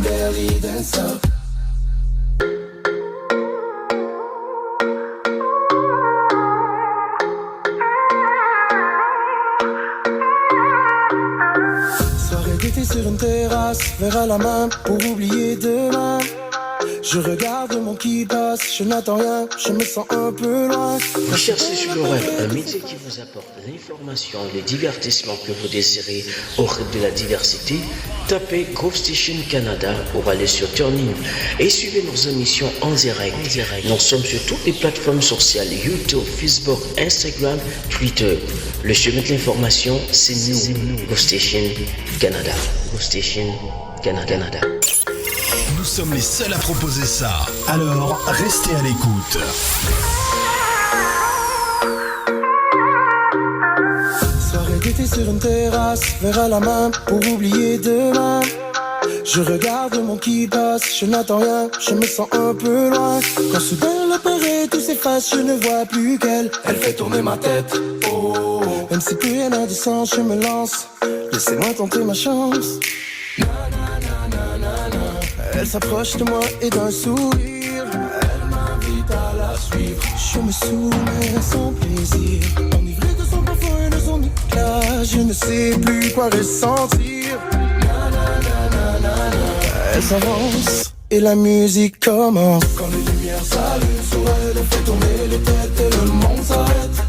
belly dancer. Soirée d'été sur une terrasse, verre à la main pour oublier demain. Je regarde mon qui passe, je n'attends rien, je me sens un peu loin. Vous cherchez sur le web un métier qui vous apporte l'information et le divertissement que vous désirez au rythme de la diversité? Tapez Groove Station Canada ou allez sur Turning et suivez nos émissions en direct. Nous sommes sur toutes les plateformes sociales, YouTube, Facebook, Instagram, Twitter. Le chemin de l'information, c'est nous, Groove Station Canada. Groove Station Canada. Nous sommes les seuls à proposer ça. Alors, restez à l'écoute. Soirée d'été sur une terrasse, verre à la main pour oublier demain. Je regarde mon qui passe, je n'attends rien, je me sens un peu loin. Quand soudain l'apparaît, tout s'efface, je ne vois plus qu'elle. Elle fait tourner ma tête, oh. Même si plus rien n'a de sens, je me lance. Laissez-moi tenter ma chance. Elle s'approche de moi et d'un sourire, elle m'invite à la suivre. Je me soumets à son plaisir, enivré de son parfum et de son éclat. Je ne sais plus quoi ressentir. Elle s'avance et la musique commence. Quand les lumières s'allument sur elle, elle fait tourner les têtes et le monde s'arrête.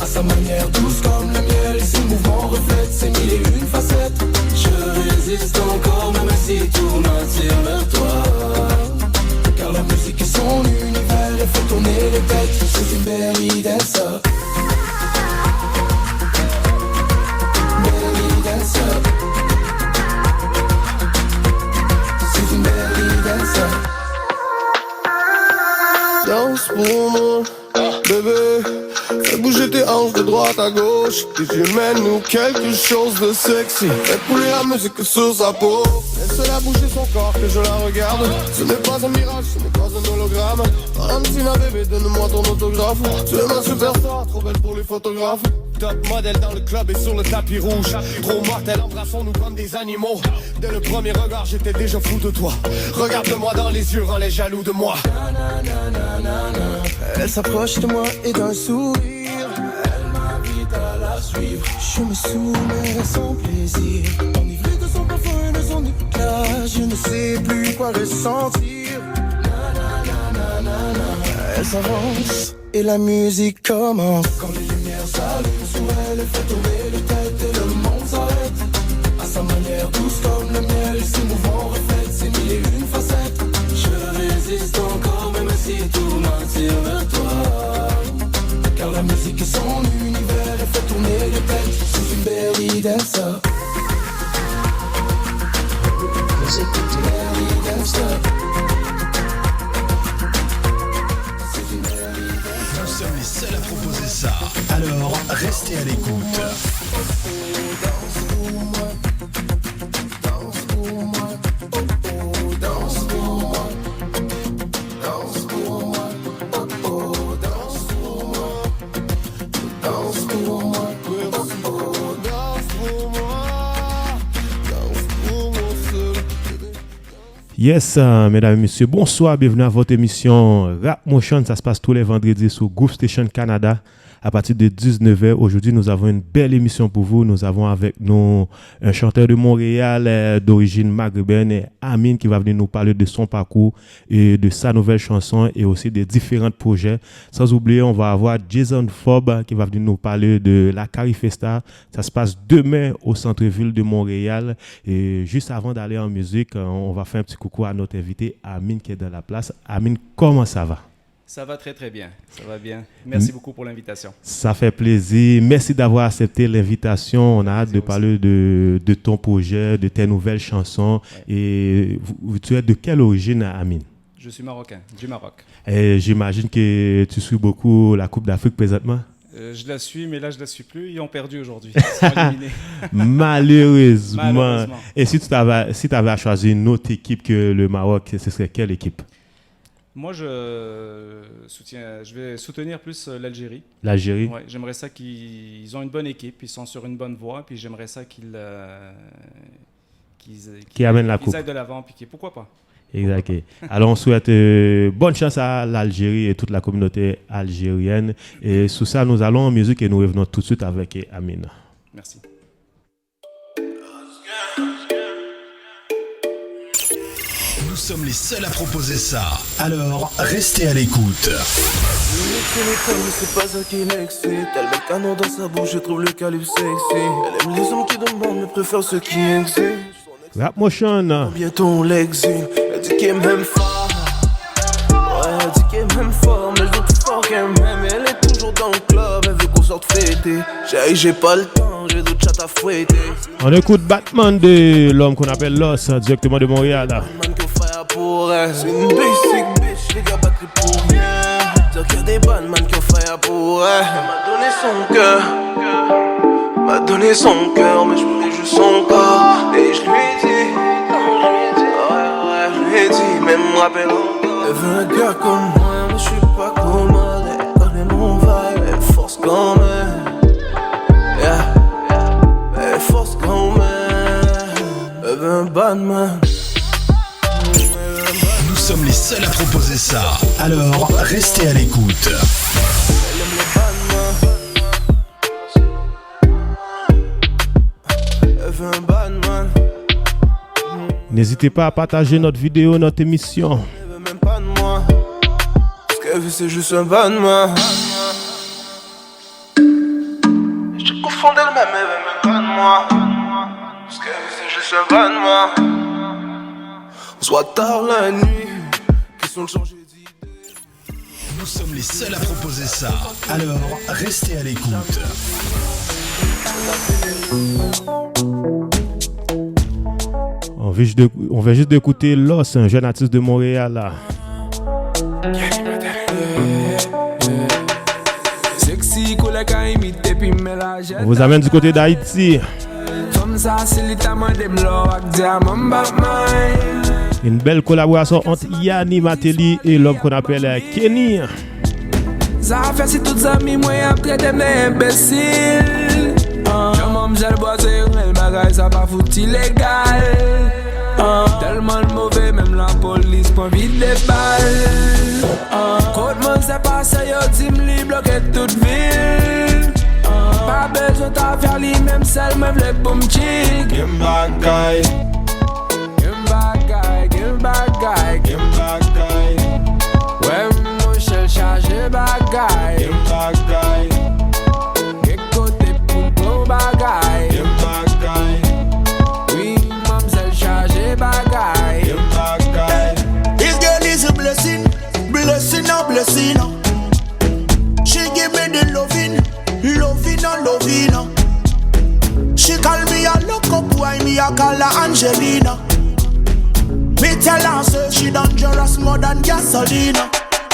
À sa manière douce comme le miel, ses mouvements reflètent ses mille et une facettes. Je résiste encore même si tout m'attire vers toi. Car la musique est son univers, elle fait tourner les têtes. C'est une belly dancer. Belly dancer. C'est une belly dancer. Danse pour moi, bébé. Fais bouger tes hanches de droite à gauche. Tes yeux mènent-nous quelque chose de sexy. Fais couler la musique sur sa peau. Laisse-la bouger son corps que je la regarde. Ce n'est pas un mirage, ce n'est pas un hologramme. Valentina bébé, donne-moi ton autographe. Tu es ma superstar, trop belle pour les photographes. Top modèle dans le club et sur le tapis rouge. Trop mortel, embrassons-nous comme des animaux. Dès le premier regard, j'étais déjà fou de toi. Regarde-moi dans les yeux, rends les jaloux de moi. Elle s'approche de moi et d'un sourire, elle m'invite à la suivre. Je me soumets à son plaisir, enivré de son parfum et de son éclat. Je ne sais plus quoi ressentir. Elle s'avance et la musique commence. Quand les lumières s'allument sur elle, elle fait tourner les têtes et le monde s'arrête. À sa manière douce comme le miel, ses mouvements reflètent ses mille et une facettes. Je résiste encore même si tout m'attire vers toi. Car la musique est son univers, elle fait tourner les têtes. C'est une belly dancer. Vous écoutez Belly dancer. Nous sommes les seuls à proposer ça. Alors, restez à l'écoute. Danse pour moi. Danse pour moi. Oh, oh, danse pour moi. Danse pour moi. Oh, oh, danse pour moi. Danse pour moi. Oh, oh, danse pour moi. Danse pour moi seul. Yes, mesdames et messieurs, bonsoir, bienvenue à votre émission Rap Motion. Ça se passe tous les vendredis sur Groove Station Canada à partir de 19h. Aujourd'hui, nous avons une belle émission pour vous. Nous avons avec nous un chanteur de Montréal d'origine maghrébine, Amine, qui va venir nous parler de son parcours et de sa nouvelle chanson et aussi des différents projets. Sans oublier, on va avoir Jason Fobb qui va venir nous parler de la Carifesta. Ça se passe demain au centre-ville de Montréal. Et juste avant d'aller en musique, on va faire un petit coucou à notre invité Amine qui est dans la place. Amine, comment ça va? Ça va très très bien, ça va bien. Merci beaucoup pour l'invitation. Ça fait plaisir. Merci d'avoir accepté l'invitation. On a hâte de parler de ton projet, de tes nouvelles chansons. Ouais. Et tu es de quelle origine, Amine? Je suis marocain, du Maroc. Et j'imagine que tu suis beaucoup la Coupe d'Afrique présentement? Je la suis, mais là je la suis plus. Ils ont perdu aujourd'hui. Ils sont éliminés. Malheureusement. Et si tu avais à choisir une autre équipe que le Maroc, ce serait quelle équipe? Moi, je vais soutenir plus l'Algérie. L'Algérie? Ouais, j'aimerais ça qu'ils ont une bonne équipe, ils sont sur une bonne voie, puis j'aimerais ça qu'ils Qui amène la qu'ils coupe. aillent de l'avant, puis pourquoi pas. Exact. Alors on souhaite bonne chance à l'Algérie et toute la communauté algérienne. Et sous ça, nous allons en musique et nous revenons tout de suite avec Amine. Merci. Nous sommes les seuls à proposer ça. Alors, restez à l'écoute. C'est pas ça qui l'excite. Elle met le canon dans sa bouche, je trouve le calibre sexy. Elle aime les hommes qui demandent, mais préfère ceux qui existent. Rap Motion. Bientôt on l'exile. Elle dit qu'elle m'aime fort. Ouais, elle dit qu'elle m'aime fort, mais je veux plus fort qu'elle m'aime. Elle est toujours dans le club, elle veut qu'on sorte fêter. J'ai pas le temps, j'ai d'autres chats à fouetter. On écoute Batman de l'homme qu'on appelle Loss, directement de Montréal. Man qu'on fait pour elle. C'est une basic bitch, les gars battraient pour rien. Dire qu'il y a des bonnes man qui ont fait pour elle. Elle m'a donné son cœur. M'a donné son cœur, mais je voulais juste son corps. Et je lui ai dit, ouais, je lui ai dit, même me rappelle encore. Elle veut un gars comme moi, mais je suis pas commode. Elle connaît mon vibe, elle force quand même. Yeah, elle force quand même. Elle veut un bad man. Nous sommes les seuls à proposer ça. Alors, restez à l'écoute. N'hésitez pas à partager notre vidéo, notre émission. Elle veut même pas de moi. Ce qu'elle veut, c'est juste un bad man. Je te confonds d'elle-même, elle veut même pas de moi. Ce qu'elle veut, c'est juste un bad man. On se voit tard la nuit. Question de changer d'idée. Nous sommes les seuls à proposer ça. Alors, restez à l'écoute. On vient juste d'écouter Loss, un jeune artiste de Montréal. Là. On vous amène du côté d'Haïti. Une belle collaboration entre Yanni Mateli et l'homme qu'on appelle Kenny. Ça fait si toutes amis moi après des imbéciles. J'ai le boisé, le bagage ça pas foutu illégal. Tellement mauvais, même la police prend vite des balles. Quand mon s'est passé, yo dit m'li bloqué toute ville. Pas besoin de faire li même seul, même les boum chick. Game bad guy. Game bad guy, game bad guy, game bad guy. Ouais, mon chel chargé bad guy. Game bad guy. Bagay, oui, mademoiselle chargée bagay. This girl is a blessing, blessing, a blessing. She give me the loving, loving, a loving. She call me a look up, why me a call her Angelina. Me tell her say she dangerous more than gasoline.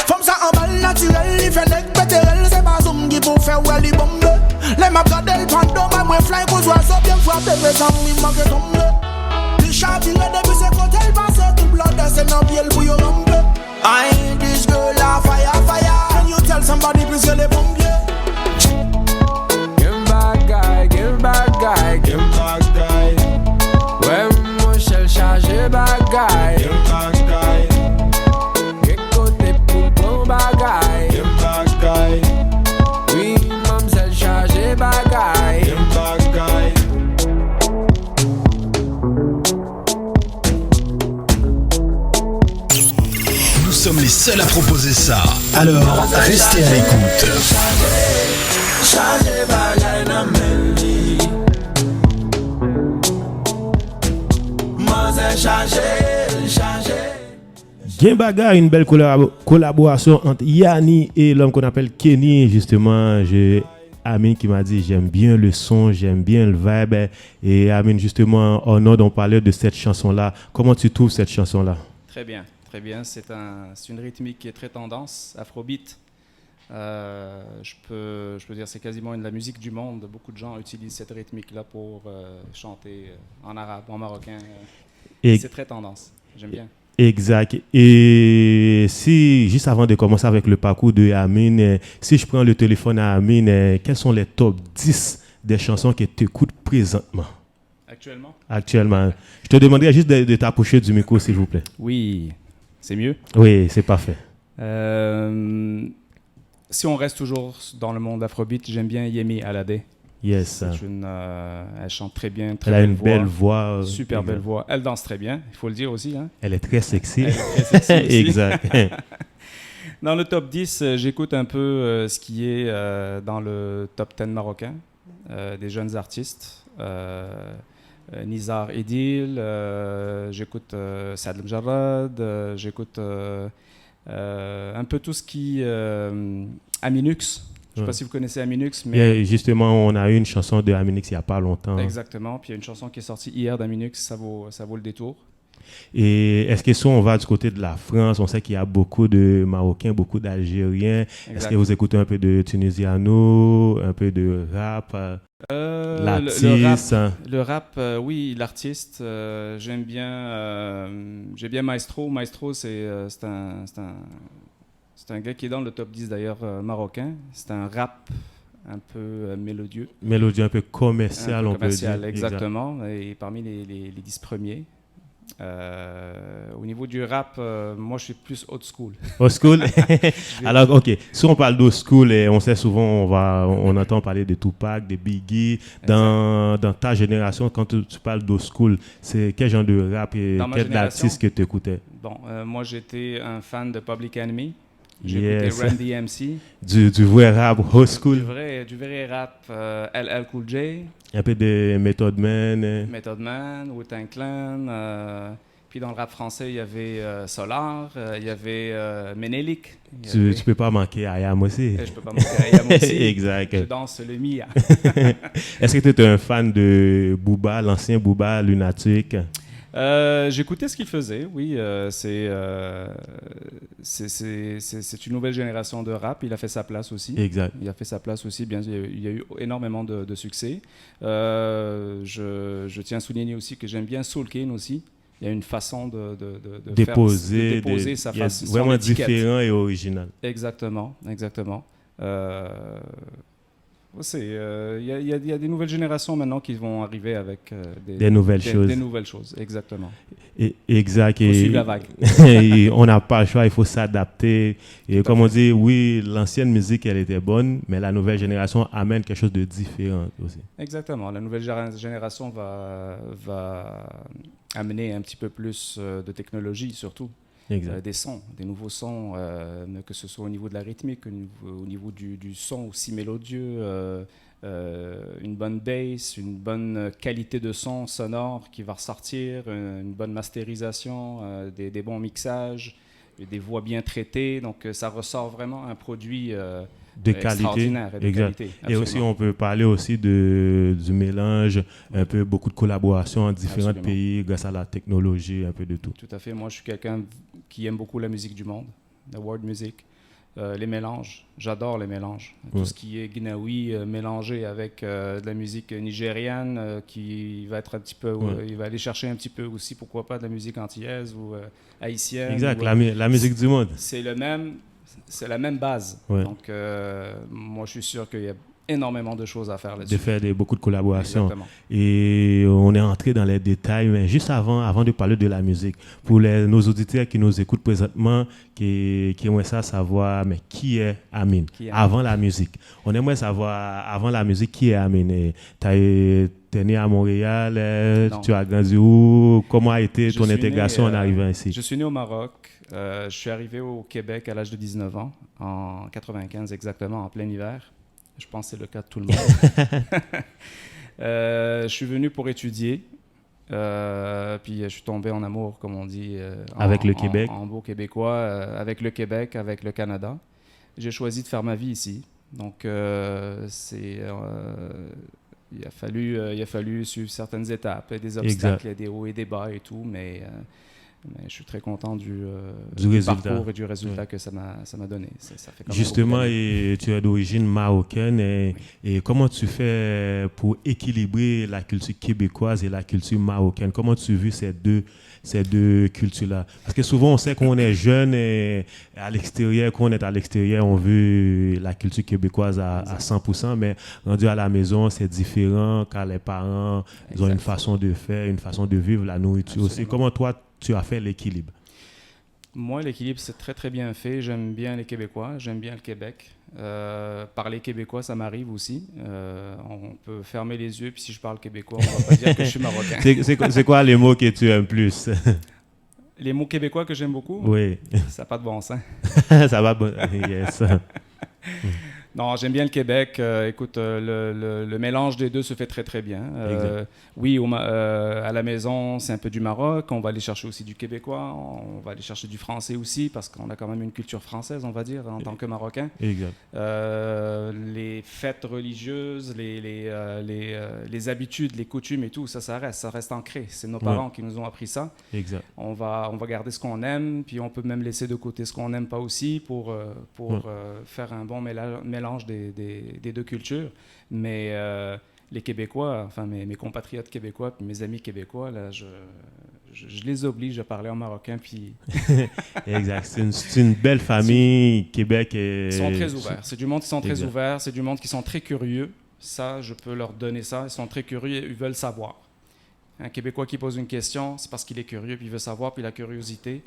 From sa bal naturel, if you neck better, c'est pas zoom qui vous fait well, il bombe. Les maps gardent pendant ma moi fly cause was up bien frappé mais sans mi manque tomber. Les chats virent depuis ce côté passe tout blood c'est non bien pour yo ramble. I ain't this girl a fire fire. Can you tell somebody please get les pompiers? Game bad guy, game bad guy, game bad guy. Ouais mon chel chargé bad guy. Game bad guy. Quel côté pour ton bagay. Game bad guy. Oui mademoiselle chargée bagay. Game bad guy. Nous sommes les seuls à proposer ça. Alors, restez à l'écoute. Chargé bagay nan men li. Mademoiselle chargée. Gembaga, une belle collaboration entre Yanni et l'homme qu'on appelle Kenny. Justement, j'ai Amine qui m'a dit j'aime bien le son, j'aime bien le vibe. Et Amine, justement, on parlait de cette chanson-là. Comment tu trouves cette chanson-là? Très bien, très bien. C'est une rythmique qui est très tendance, afrobeat. Je peux dire c'est quasiment la musique du monde. Beaucoup de gens utilisent cette rythmique-là pour chanter en arabe, en marocain. C'est très tendance. J'aime bien. Exact. Et si, juste avant de commencer avec le parcours de Amine, si je prends le téléphone à Amine, quels sont les top 10 des chansons que tu écoutes présentement? Actuellement. Je te demanderais juste de t'approcher du micro, s'il vous plaît. Oui, c'est mieux. Oui, c'est parfait. Si on reste toujours dans le monde afrobeat, j'aime bien Yemi Alade. Yes. Elle chante très bien, très Elle a belle une voix. belle voix. Super belle voix. Elle danse très bien, il faut le dire aussi. Hein. Elle est très sexy. Elle est très sexy aussi. Exact. Dans le top 10, j'écoute un peu ce qui est dans le top 10 marocain, des jeunes artistes. Nizar Edil, j'écoute Saad Mjarrad, j'écoute un peu tout ce qui... Aminux. Je ne sais pas si vous connaissez Aminux, mais... Et justement, on a eu une chanson de Aminux il n'y a pas longtemps. Exactement. Puis il y a une chanson qui est sortie hier d'Aminux, ça vaut le détour. Et est-ce que si on va du côté de la France, on sait qu'il y a beaucoup de Marocains, beaucoup d'Algériens. Exact. Est-ce que vous écoutez un peu de Tunisiano, un peu de rap, l'artiste? Le rap, oui, l'artiste, j'aime bien Maestro. Maestro, c'est un gars qui est dans le top 10 d'ailleurs marocain. C'est un rap un peu mélodieux. Mélodieux, un peu commercial, on peut dire. Exactement. Et parmi les 10 premiers. Au niveau du rap, moi je suis plus old school. Old school. Alors, ok. Si on parle d'old school, on sait souvent, on entend parler de Tupac, de Biggie. Dans ta génération, quand tu parles d'old school, c'est quel genre de rap et quel artiste que tu écoutais? Bon, moi j'étais un fan de Public Enemy. J'écoutais Run DMC. Du vrai rap old school. Du vrai rap LL Cool J. Un peu de Method Man. Method Man, Wu-Tang Clan. Puis dans le rap français, il y avait Solar, il y avait Ménélique. Tu peux pas manquer Ayam aussi. Je peux pas manquer Ayam aussi. Exact. Je danse le Mia. Est-ce que tu étais un fan de Booba, l'ancien Booba, Lunatic? J'écoutais ce qu'il faisait, oui. C'est une nouvelle génération de rap. Il a fait sa place aussi. Exact. Il a fait sa place aussi. Bien, il y a eu énormément de succès. Je tiens à souligner aussi que j'aime bien Soul King aussi. Il y a une façon de déposer sa face. Vraiment différent et original. Exactement. Il y a des nouvelles générations maintenant qui vont arriver avec des nouvelles choses. Des nouvelles choses, exactement. Exact. Il faut suivre la vague. Et on n'a pas le choix, il faut s'adapter. Et comme on dit, oui, l'ancienne musique, elle était bonne, mais la nouvelle génération amène quelque chose de différent aussi. Exactement. La nouvelle génération va amener un petit peu plus de technologie, surtout. Des sons, des nouveaux sons, que ce soit au niveau de la rythmique, au niveau du son aussi mélodieux, une bonne bass, une bonne qualité de son sonore qui va ressortir, une bonne masterisation, des bons mixages, des voix bien traitées. Donc ça ressort vraiment un produit de qualité. Qualité, et aussi, on peut parler aussi du mélange, un peu beaucoup de collaborations en différents pays grâce à la technologie, un peu de tout. Tout à fait. Moi, je suis quelqu'un qui aime beaucoup la musique du monde, la world music, les mélanges. J'adore les mélanges. Tout ce qui est guinaoui mélangé avec de la musique nigériane qui va être un petit peu... il va aller chercher un petit peu aussi, pourquoi pas, de la musique antillaise ou haïtienne. Exact, la musique du monde. C'est la même base. Donc, moi, je suis sûr qu'il y a énormément de choses à faire là-dessus. De faire beaucoup de collaborations. Exactement. Et on est entré dans les détails, mais juste avant de parler de la musique, pour nos auditeurs qui nous écoutent présentement, qui aimeraient savoir, mais qui est Amine avant la musique? On aimerait savoir, avant la musique, qui est Amine? T'es né à Montréal, tu as grandi où? Comment a été ton intégration en arrivant ici? Je suis né au Maroc. Je suis arrivé au Québec à l'âge de 19 ans, en 95 exactement, en plein hiver. Je pense que c'est le cas de tout le monde. Je suis venu pour étudier, puis je suis tombé en amour, comme on dit, avec le Québec. En beau québécois, avec le Québec, avec le Canada. J'ai choisi de faire ma vie ici. Donc, il a fallu suivre certaines étapes, des obstacles, des hauts et des bas et tout, mais Mais je suis très content du résultat. parcours et du résultat que ça m'a donné. Ça fait quand même Justement, beaucoup d'années. et tu es d'origine marocaine. Et comment tu fais pour équilibrer la culture québécoise et la culture marocaine? Comment tu vis ces deux cultures-là? Parce que souvent, on sait qu'on est jeune et à l'extérieur, quand on est à l'extérieur, on veut la culture québécoise à 100%, mais rendu à la maison, c'est différent car les parents ils ont une façon de faire, une façon de vivre, la nourriture aussi. Comment toi, tu as fait l'équilibre? Moi, l'équilibre, c'est très, très bien fait. J'aime bien les Québécois, j'aime bien le Québec. Parler québécois, ça m'arrive aussi. On peut fermer les yeux, puis si je parle québécois, on va pas dire que je suis marocain. C'est quoi les mots que tu aimes plus? Les mots québécois que j'aime beaucoup? Oui. Ça n'a pas de bon sens. Ça va, yes. Non, j'aime bien le Québec. Écoute, le mélange des deux se fait très, très bien. Oui, à la maison, c'est un peu du Maroc. On va aller chercher aussi du québécois. On va aller chercher du français aussi, parce qu'on a quand même une culture française, on va dire, en tant que Marocain. Exact. Les fêtes religieuses, les habitudes, les coutumes et tout, ça reste ancré. C'est nos parents qui nous ont appris ça. Exact. On va garder ce qu'on aime, puis on peut même laisser de côté ce qu'on n'aime pas aussi pour faire un bon mélange des deux cultures. Mais les Québécois, enfin mes compatriotes québécois puis mes amis québécois, là, je les oblige à parler en marocain. Puis exact. C'est une belle famille, Québec. Ils sont très ouverts. C'est du monde qui sont très ouverts, c'est du monde qui sont très curieux. Ça, je peux leur donner ça. Ils sont très curieux, ils veulent savoir. Un Québécois qui pose une question, c'est parce qu'il est curieux, puis il veut savoir, puis la curiosité,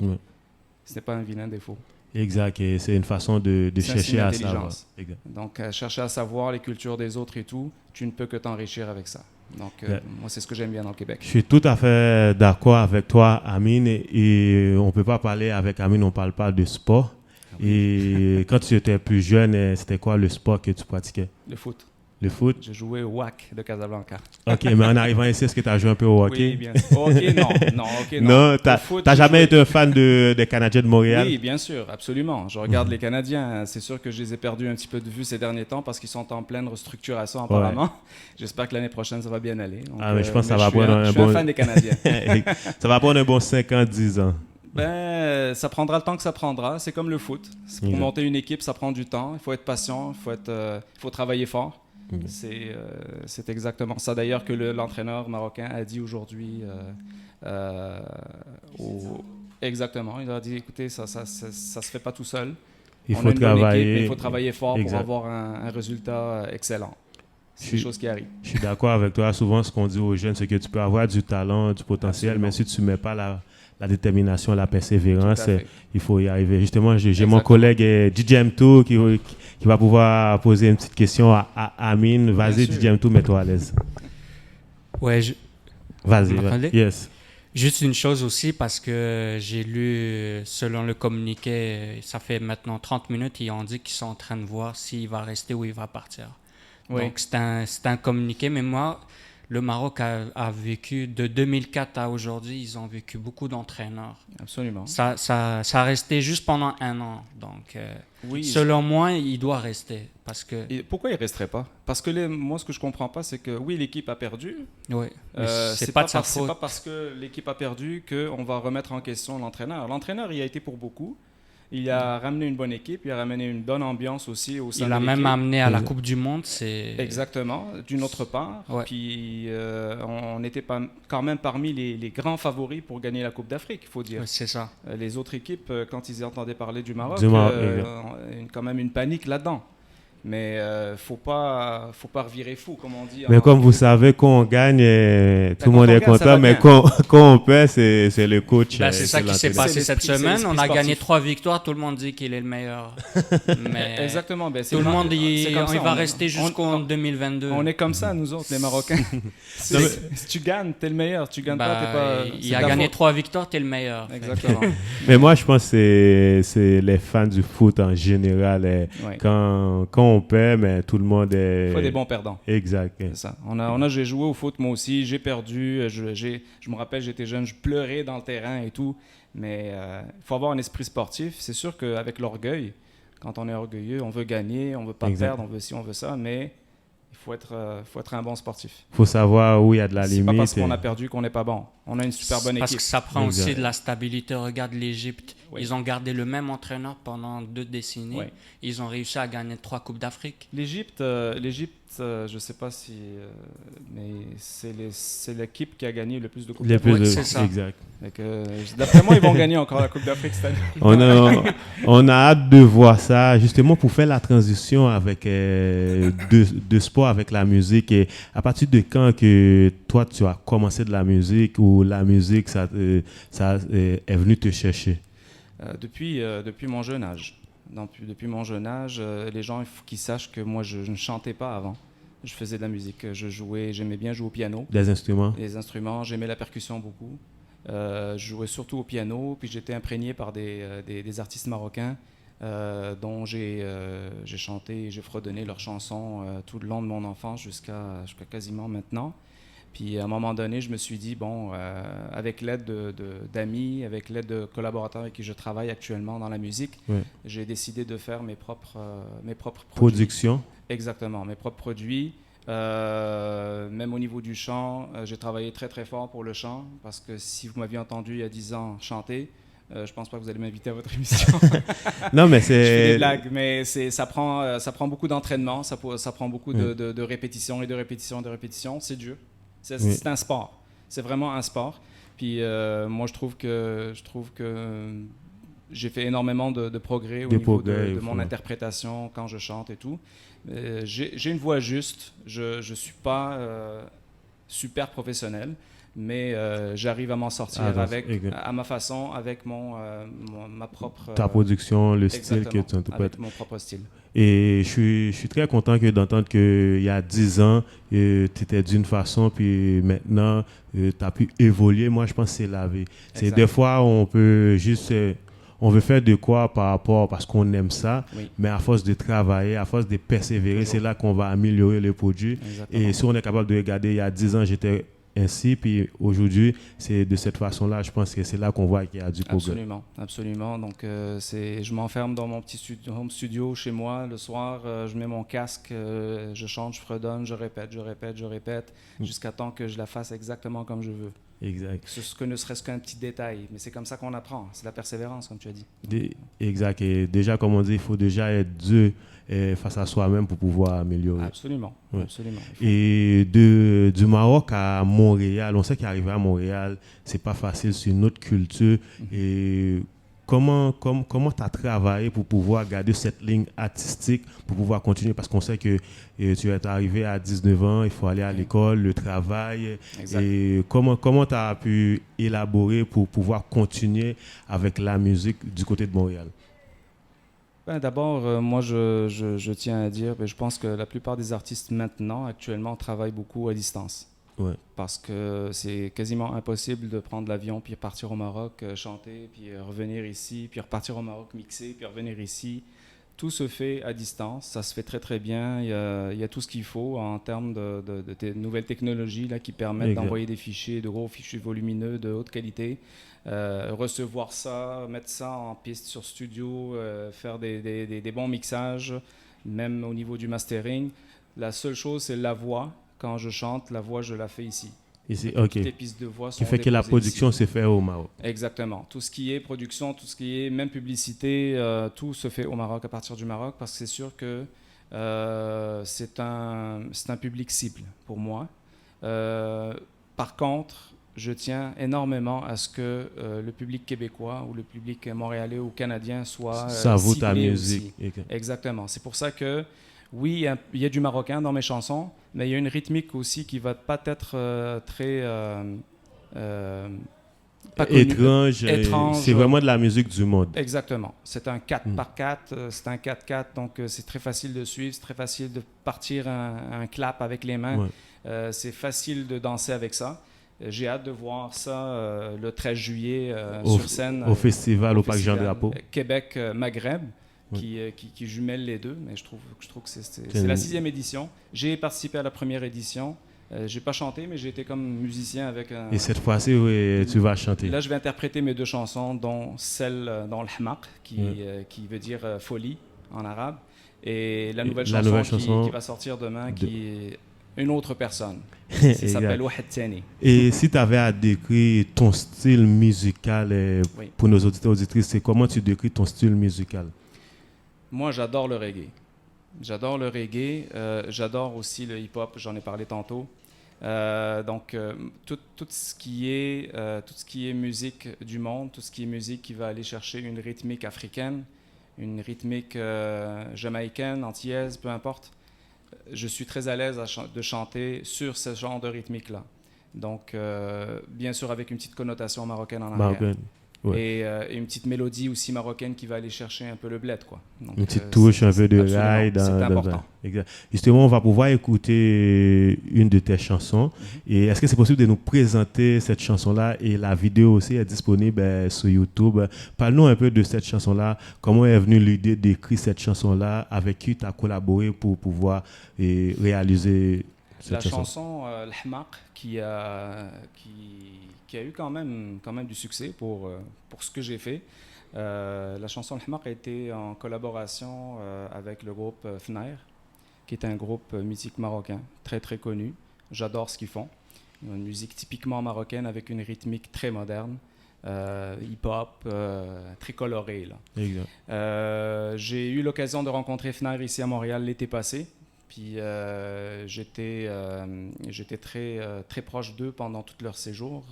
ce n'est pas un vilain défaut. Exact, et c'est une façon de chercher à savoir. Exact. Donc, chercher à savoir les cultures des autres et tout, tu ne peux que t'enrichir avec ça. Donc, moi, c'est ce que j'aime bien dans le Québec. Je suis tout à fait d'accord avec toi, Amine, et on ne peut pas parler avec Amine, on ne parle pas de sport. Et quand tu étais plus jeune, c'était quoi le sport que tu pratiquais? Le foot. Le foot? J'ai joué au WAC de Casablanca. OK, mais en arrivant ici, est-ce que tu as joué un peu au hockey? Oui, bien sûr. Hockey, non. Non, tu n'as jamais été un fan des Canadiens de Montréal? Oui, bien sûr, absolument. Je regarde les Canadiens. C'est sûr que je les ai perdus un petit peu de vue ces derniers temps parce qu'ils sont en pleine restructuration apparemment. Ouais. J'espère que l'année prochaine, ça va bien aller. Donc, mais je pense que ça va prendre je suis un fan des Canadiens. Ça va prendre un bon 5 ans, 10 ans. Ça prendra le temps que ça prendra. C'est comme le foot. Pour monter une équipe, ça prend du temps. Il faut être patient, il faut travailler fort. C'est exactement ça d'ailleurs que l'entraîneur marocain a dit aujourd'hui. Exactement, il a dit écoutez, ça se fait pas tout seul. Il faut travailler. Équipe, mais il faut travailler fort pour avoir un résultat excellent. C'est des choses qui arrivent. Je suis d'accord avec toi. Souvent, ce qu'on dit aux jeunes, c'est que tu peux avoir du talent, du potentiel, absolument, mais si tu ne mets pas la détermination, la persévérance, il faut y arriver. Justement, j'ai mon collègue DJ M2 qui va pouvoir poser une petite question à Amine. Vas-y, DJ M2, mets-toi à l'aise. Ouais, vas-y. Yes. Juste une chose aussi, parce que j'ai lu, selon le communiqué, ça fait maintenant 30 minutes, ils ont dit qu'ils sont en train de voir s'il va rester ou il va partir. Oui. Donc, c'est un communiqué, mais moi, le Maroc a vécu, de 2004 à aujourd'hui, ils ont vécu beaucoup d'entraîneurs. Absolument. Ça a resté juste pendant un an. Donc, selon moi, il doit rester. Parce que... Et pourquoi il ne resterait pas? Parce que moi, ce que je ne comprends pas, c'est que oui, l'équipe a perdu. Oui. C'est pas de sa faute. C'est pas parce que l'équipe a perdu qu'on va remettre en question l'entraîneur. L'entraîneur, il a été pour beaucoup. Il a ramené une bonne équipe, il a ramené une bonne ambiance aussi au sein de l'équipe. Il a même amené à la Coupe du Monde. Exactement, d'une autre part. Ouais. Puis on était quand même parmi les grands favoris pour gagner la Coupe d'Afrique, il faut dire. Ouais, c'est ça. Les autres équipes, quand ils entendaient parler du Maroc, quand même une panique là-dedans. Mais faut pas revirer fou, comme on dit. Mais comme vous savez, quand on gagne, tout le monde est content, mais quand on perd, c'est le coach. C'est ça qui s'est passé cette semaine. On a gagné 3 victoires, tout le monde dit qu'il est le meilleur. Mais exactement. Tout le monde dit qu'il va rester jusqu'en 2022. On est comme ça, nous autres, les Marocains. Si tu gagnes, t'es le meilleur. Tu gagnes pas, t'es pas... Il a gagné 3 victoires, t'es le meilleur. Exactement. Mais moi, je pense que c'est les fans du foot en général. Quand on perd, mais tout le monde est... Il faut des bons perdants. Exact. C'est ça. J'ai joué au foot, moi aussi. J'ai perdu. Je me rappelle, j'étais jeune, je pleurais dans le terrain et tout. Mais il faut avoir un esprit sportif. C'est sûr qu'avec l'orgueil, quand on est orgueilleux, on veut gagner, on ne veut pas perdre, on veut ci, on veut ça. Mais il faut être un bon sportif. Il faut savoir où il y a de la limite. C'est pas parce qu'on a perdu qu'on n'est pas bon. On a une super bonne équipe. Parce que ça prend Exact. aussi de la stabilité. Regarde l'Égypte. Oui. Ils ont gardé le même entraîneur pendant 2 décennies. Oui. Ils ont réussi à gagner 3 Coupes d'Afrique. L'Égypte, je sais pas si, mais c'est l'équipe qui a gagné le plus de coupes Les plus d'Afrique. c'est ça. Exact. Donc, d'après moi, ils vont gagner encore la Coupe d'Afrique cette année. On a hâte de voir ça, justement pour faire la transition avec de sport avec la musique. Et à partir de quand que toi, tu as commencé de la musique ou la musique, ça est venu te chercher? Depuis mon jeune âge. Depuis mon jeune âge, les gens, il faut qu'ils sachent que moi, je ne chantais pas avant. Je faisais de la musique. J'aimais bien jouer au piano. Des instruments? Les instruments, j'aimais la percussion beaucoup. Je jouais surtout au piano, puis j'étais imprégné par des artistes marocains dont j'ai chanté et j'ai fredonné leurs chansons tout le long de mon enfance jusqu'à quasiment maintenant. Puis à un moment donné, je me suis dit, bon, avec l'aide d'amis, avec l'aide de collaborateurs avec qui je travaille actuellement dans la musique, Ouais. j'ai décidé de faire mes propres produits. Production? Exactement, mes propres produits. Même au niveau du chant, j'ai travaillé très très fort pour le chant, parce que si vous m'aviez entendu il y a 10 ans chanter, je pense pas que vous allez m'inviter à votre émission. Non, mais Je fais des c'est... blagues, mais ça prend beaucoup d'entraînement, ça prend beaucoup de répétitions et de répétitions et de répétitions. C'est dur. C'est un sport. C'est vraiment un sport. Puis moi, je trouve que j'ai fait énormément de progrès au niveau de mon interprétation quand je chante et tout. J'ai une voix juste. Je ne suis pas super professionnel, mais j'arrive à m'en sortir à ma façon, avec ma propre... Ta production, le style que tu interprètes. Avec mon propre style. Et je suis très content d'entendre qu'il y a 10 ans, tu étais d'une façon, puis maintenant, tu as pu évoluer. Moi, je pense que c'est la vie. C'est des fois, on peut juste... on veut faire de quoi par rapport, parce qu'on aime ça, mais à force de travailler, à force de persévérer, c'est là qu'on va améliorer le produit. Exactement. Et si on est capable de regarder, il y a 10 ans, j'étais ainsi, puis aujourd'hui, c'est de cette façon-là, je pense que c'est là qu'on voit qu'il y a du progrès. Absolument, absolument. Donc, je m'enferme dans mon petit home studio chez moi le soir, je mets mon casque, je chante, je fredonne, je répète, jusqu'à temps que je la fasse exactement comme je veux. Exact. Ce que ne serait-ce qu'un petit détail, mais c'est comme ça qu'on apprend, c'est la persévérance, comme tu as dit. Exact. Et déjà, comme on dit, il faut déjà être Dieu face à soi-même pour pouvoir améliorer. Absolument, absolument. Et du Maroc à Montréal, on sait qu'arriver à Montréal, c'est pas facile, c'est une autre culture. Et comment tu as travaillé pour pouvoir garder cette ligne artistique, pour pouvoir continuer? Parce qu'on sait que tu es arrivé à 19 ans, il faut aller à l'école, le travail. Exact. Et comment tu as pu élaborer pour pouvoir continuer avec la musique du côté de Montréal? D'abord, moi, je tiens à dire, je pense que la plupart des artistes maintenant, actuellement, travaillent beaucoup à distance. Ouais. Parce que c'est quasiment impossible de prendre l'avion, puis partir au Maroc, chanter, puis revenir ici, puis repartir au Maroc, mixer, puis revenir ici. Tout se fait à distance, ça se fait très très bien. Il y a tout ce qu'il faut en termes de nouvelles technologies là, qui permettent d'envoyer des fichiers, de gros fichiers volumineux de haute qualité. Recevoir ça, mettre ça en piste sur studio, faire des bons mixages, même au niveau du mastering. La seule chose, c'est la voix. Quand je chante, la voix, je la fais ici. Ici, ok. Les pistes de voix sont qui fait que la production se fait au Maroc. Exactement. Tout ce qui est production, tout ce qui est même publicité, tout se fait au Maroc, à partir du Maroc, parce que c'est sûr que c'est un public cible pour moi. Par contre, je tiens énormément à ce que le public québécois ou le public montréalais ou canadien soit ça vaut ta ciblé musique. aussi. Exactement. C'est pour ça que oui, il y a du marocain dans mes chansons, mais il y a une rythmique aussi qui va pas être très pas connue, étrange. C'est vraiment de la musique du monde. Exactement. C'est un 4x4, c'est un 4x4, donc c'est très facile de suivre, c'est très facile de partir un clap avec les mains. Ouais. C'est facile de danser avec ça. J'ai hâte de voir ça le 13 juillet sur scène. Au festival, au Parc Jean-Drapeau. Québec Maghreb. Qui jumelle les deux, mais je trouve que c'est la 6e édition. J'ai participé à la première édition. J'ai pas chanté, mais j'ai été comme musicien avec un... Et cette fois-ci, oui, tu vas chanter. Là, je vais interpréter mes 2 chansons, dont celle dans le Hamaq, qui veut dire folie en arabe. Et la nouvelle chanson qui va sortir demain, qui est une autre personne. Ça s'appelle Wahed Tani. Et si tu avais à décrire ton style musical pour nos auditeurs et auditrices, c'est comment tu décris ton style musical? Moi, j'adore le reggae. J'adore le reggae. J'adore aussi le hip-hop, j'en ai parlé tantôt. Donc, tout ce qui est musique du monde, tout ce qui est musique qui va aller chercher une rythmique africaine, une rythmique jamaïcaine, antillaise, peu importe. Je suis très à l'aise de chanter sur ce genre de rythmique-là. Donc, bien sûr, avec une petite connotation marocaine en arrière. Et une petite mélodie aussi marocaine qui va aller chercher un peu le bled, quoi. Donc, une petite touche, un peu de rail. C'est important. Exact. Justement, on va pouvoir écouter une de tes chansons. Et est-ce que c'est possible de nous présenter cette chanson-là? Et la vidéo aussi est disponible sur YouTube. Parle-nous un peu de cette chanson-là. Comment est venue l'idée d'écrire cette chanson-là? Avec qui tu as collaboré pour pouvoir réaliser cette chanson? La chanson L'Hmaq, qui a eu quand même du succès pour ce que j'ai fait. La chanson L'Hmaq a été en collaboration avec le groupe Fnair, qui est un groupe mythique marocain, très très connu. J'adore ce qu'ils font. Ils ont une musique typiquement marocaine avec une rythmique très moderne, hip-hop, très colorée. J'ai eu l'occasion de rencontrer Fnair ici à Montréal l'été passé. Puis j'étais très proche d'eux pendant tout leur séjour.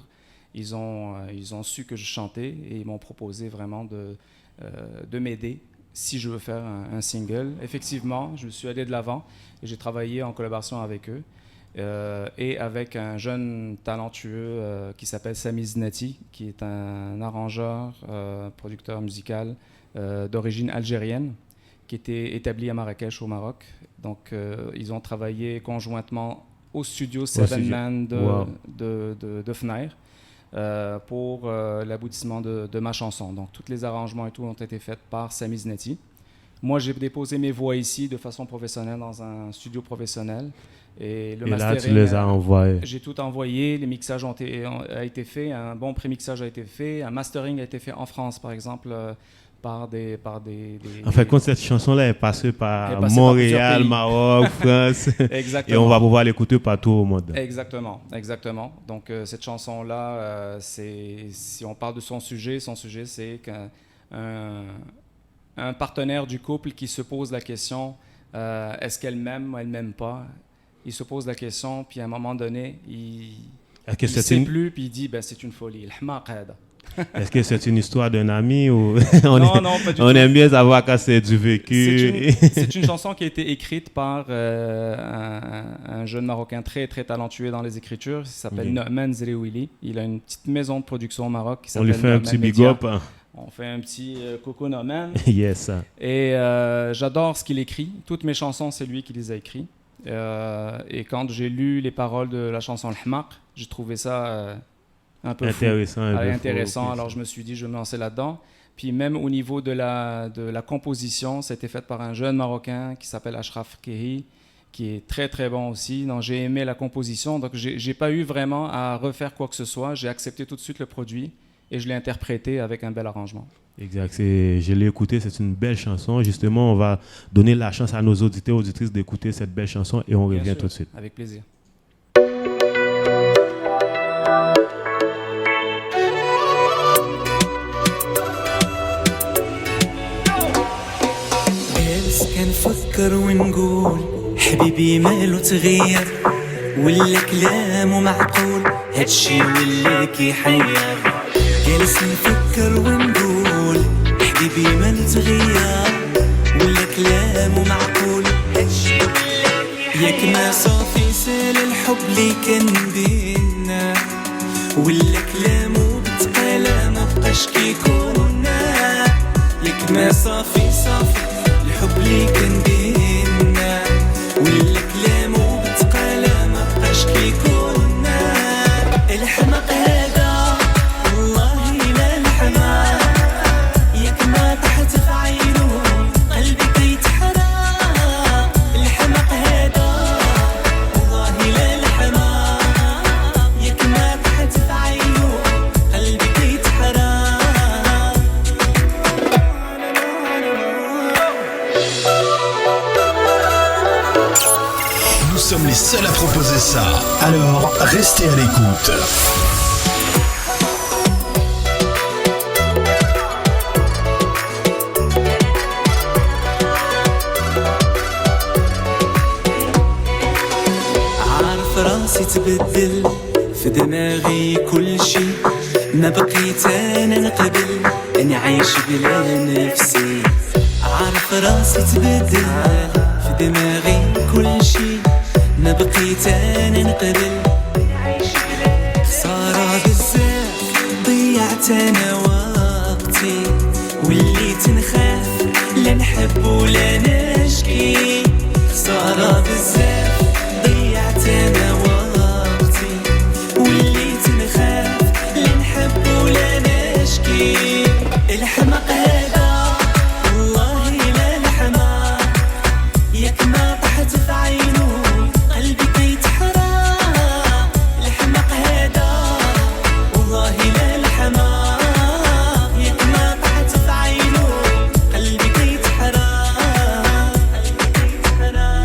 Ils ont su que je chantais et ils m'ont proposé vraiment de m'aider si je veux faire un single. Effectivement, je me suis allé de l'avant et j'ai travaillé en collaboration avec eux et avec un jeune talentueux qui s'appelle Sami Znati, qui est un arrangeur, producteur musical d'origine algérienne, qui était établi à Marrakech au Maroc. Donc, ils ont travaillé conjointement au studio Seven Man de Fnair pour l'aboutissement de ma chanson. Donc, tous les arrangements et tout ont été faits par Sami Znati. Moi, j'ai déposé mes voix ici de façon professionnelle dans un studio professionnel. Et là, tu les as envoyés. J'ai tout envoyé, les mixages ont été faits, un bon pré-mixage a été fait, un mastering a été fait en France, par exemple, par des En fait, quand cette chanson-là est passée par Montréal, Maroc, France, et on va pouvoir l'écouter partout au monde. Exactement. Donc, cette chanson-là, si on parle de son sujet, c'est qu'un partenaire du couple qui se pose la question, est-ce qu'elle m'aime ou elle ne m'aime pas? Il se pose la question, puis à un moment donné, il ne sait plus, puis il dit, c'est une folie. Est-ce que c'est une histoire d'un ami ou non, pas du tout. On aime bien savoir quand c'est du vécu. C'est une chanson qui a été écrite par un jeune Marocain très très talentueux dans les écritures. Il s'appelle Noman Zreouili. Il a une petite maison de production au Maroc qui s'appelle On lui fait un petit big up. On fait un petit coco Noman. Yes. Et j'adore ce qu'il écrit. Toutes mes chansons, c'est lui qui les a écrites. Et quand j'ai lu les paroles de la chanson L'Hmaq, j'ai trouvé ça un peu intéressant. Alors je me suis dit, je vais me lancer là-dedans. Puis même au niveau de la composition, c'était fait par un jeune Marocain qui s'appelle Ashraf Kehi, qui est très très bon aussi. Donc j'ai aimé la composition. Donc j'ai pas eu vraiment à refaire quoi que ce soit. J'ai accepté tout de suite le produit et je l'ai interprété avec un bel arrangement. Exact. Je l'ai écouté, c'est une belle chanson. Justement, on va donner la chance à nos auditeurs et auditrices d'écouter cette belle chanson et on revient tout de suite. Avec plaisir. كنفكر ونقول حبيبي ماله تغير ولا كلامه معقول هادشي ولا كيحير جالس نفكر ونقول حبيبي ماله تغير ولا كلامه معقول هادشي ياك ما صافي سال الحب لي كان بينا ولا كلامه بتقالى ما بقاش كيكونا ياك ما صافي الحب لي كان بينا ولا كلامه بتقالى ما بقاش كيكونا الحمق هذا والله لا الحمق ياك ما تحت في عينه قلبي كيتحرق الحمق هذا والله لا الحمق ياك ما تحت في عينه قلبي كيتحرق seuls à proposer ça. Alors, restez à l'écoute. عارف راسي تبدل في دماغي كل شي ما بقيت انا نقبل اني عايش بلا نفسي عارف راسي تبدل في دماغي كل شي ما بقيت انا نقبل خسارة بزاف ضيعت انا وقتي وليت نخاف لا نحب ولا نشكي خسارة بزاف ضيعت انا وقتي وليت نخاف لا نحب ولا نشكي الحمق هذا والله لا الحمق ياك ما طحت في عينو قلبي كيتحرق الحمق هذا والله لا الحمق ياك ما طحت في عينو قلبي كيتحرق قلبي كيتحرق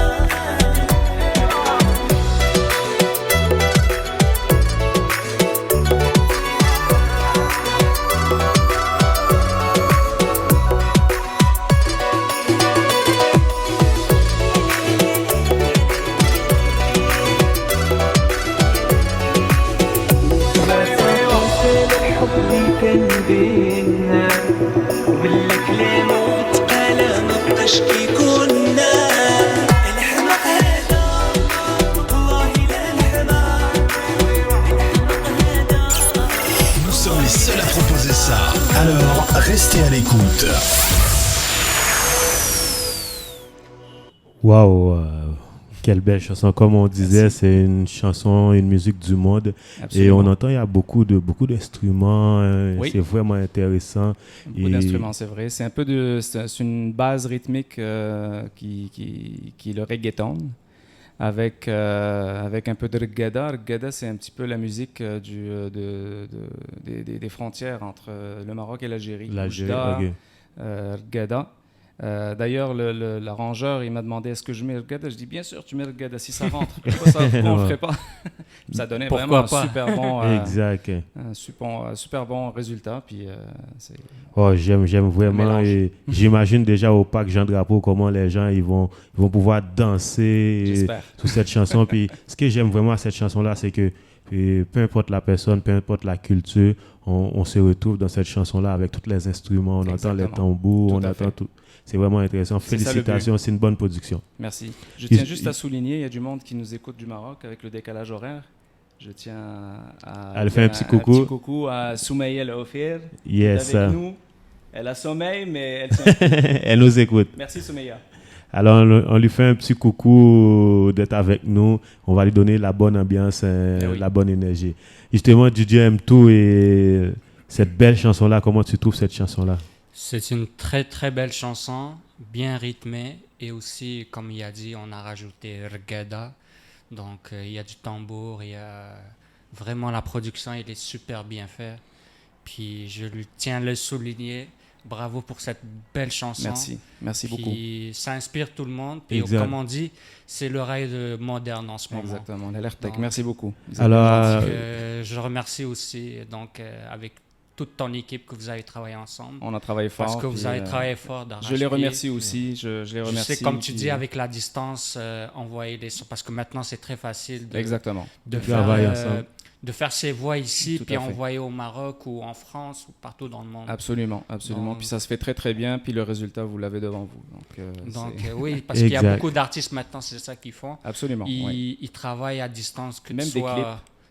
كان بينا ولا كلام وتقال ما بقاش كي كنا الحمق هذا والله لا الحمق هذا Nous sommes les seuls à proposer ça. Alors, restez à l'écoute. Waouh, quelle belle chanson. Comme on disait, c'est une chanson, une musique du monde. Absolument. Et on entend, il y a beaucoup d'instruments. Oui. C'est vraiment intéressant. Beaucoup d'instruments, c'est vrai. C'est un peu c'est une base rythmique qui est le reggaeton, avec un peu de reggada. Reggada, c'est un petit peu la musique des frontières entre le Maroc et l'Algérie. L'Algérie, Oujda, ok. Reggada. D'ailleurs, l'arrangeur, il m'a demandé est-ce que je mets reggada. Je dis bien sûr, tu mets reggada si ça rentre. Pourquoi on ne le ferait pas? Ça donnait Pourquoi vraiment pas? un super bon, Exact. un super bon résultat. Puis, Oh, j'aime vraiment. mélange. Et j'imagine déjà au parc Jean Drapeau comment les gens ils vont pouvoir danser J'espère. sur cette chanson. Puis ce que j'aime vraiment à cette chanson-là, c'est que peu importe la personne, peu importe la culture, on se retrouve dans cette chanson-là avec tous les instruments. On entend les Exactement. tambours, Tout on à entend fait. tout. C'est vraiment intéressant. C'est ça le but. Félicitations, c'est une bonne production. Merci. Je Il- tiens juste à souligner, il y a du monde qui nous écoute du Maroc avec le décalage horaire. Je tiens à Elle fait un petit coucou. Un petit coucou à Soumaïa El Ofir. Yes. Elle est avec nous. Elle a sommeil, mais elle tient. Elle nous écoute. Merci Soumaïa. Alors, on lui fait un petit coucou d'être avec nous. On va lui donner la bonne ambiance, oui. la bonne énergie. Justement, DJ aime tout et cette belle chanson-là, comment tu trouves cette chanson-là? C'est une très très belle chanson, bien rythmée et aussi, comme il a dit, on a rajouté reggada. Donc il y a du tambour, il y a vraiment la production, il est super bien fait. Puis je lui tiens à le souligner. Bravo pour cette belle chanson. Merci beaucoup. Puis ça inspire tout le monde. Puis Exact. comme on dit, c'est l'oreille de moderne en ce moment. Exactement, l'alerte tech. Donc, Merci beaucoup. Alors, Donc, je remercie aussi donc avec toute ton équipe que vous avez travaillé ensemble. On a travaillé fort. Parce que vous puis, avez travaillé fort je les remercie aussi. Je les remercie. sais, comme tu puis, dis, avec la distance, envoyer les sons. Parce que maintenant, c'est très facile Exactement. de travailler faire, ensemble. de faire ses voix ici, Tout puis à fait. envoyer au Maroc ou en France ou partout dans le monde. Absolument. Donc- Puis ça se fait très très bien. Puis le résultat, vous l'avez devant vous. Donc c'est- oui, parce qu'il y a Exact. beaucoup d'artistes maintenant, c'est ça qu'ils font. Absolument. ouais. Ils travaillent à distance, que Même ce des soit clips.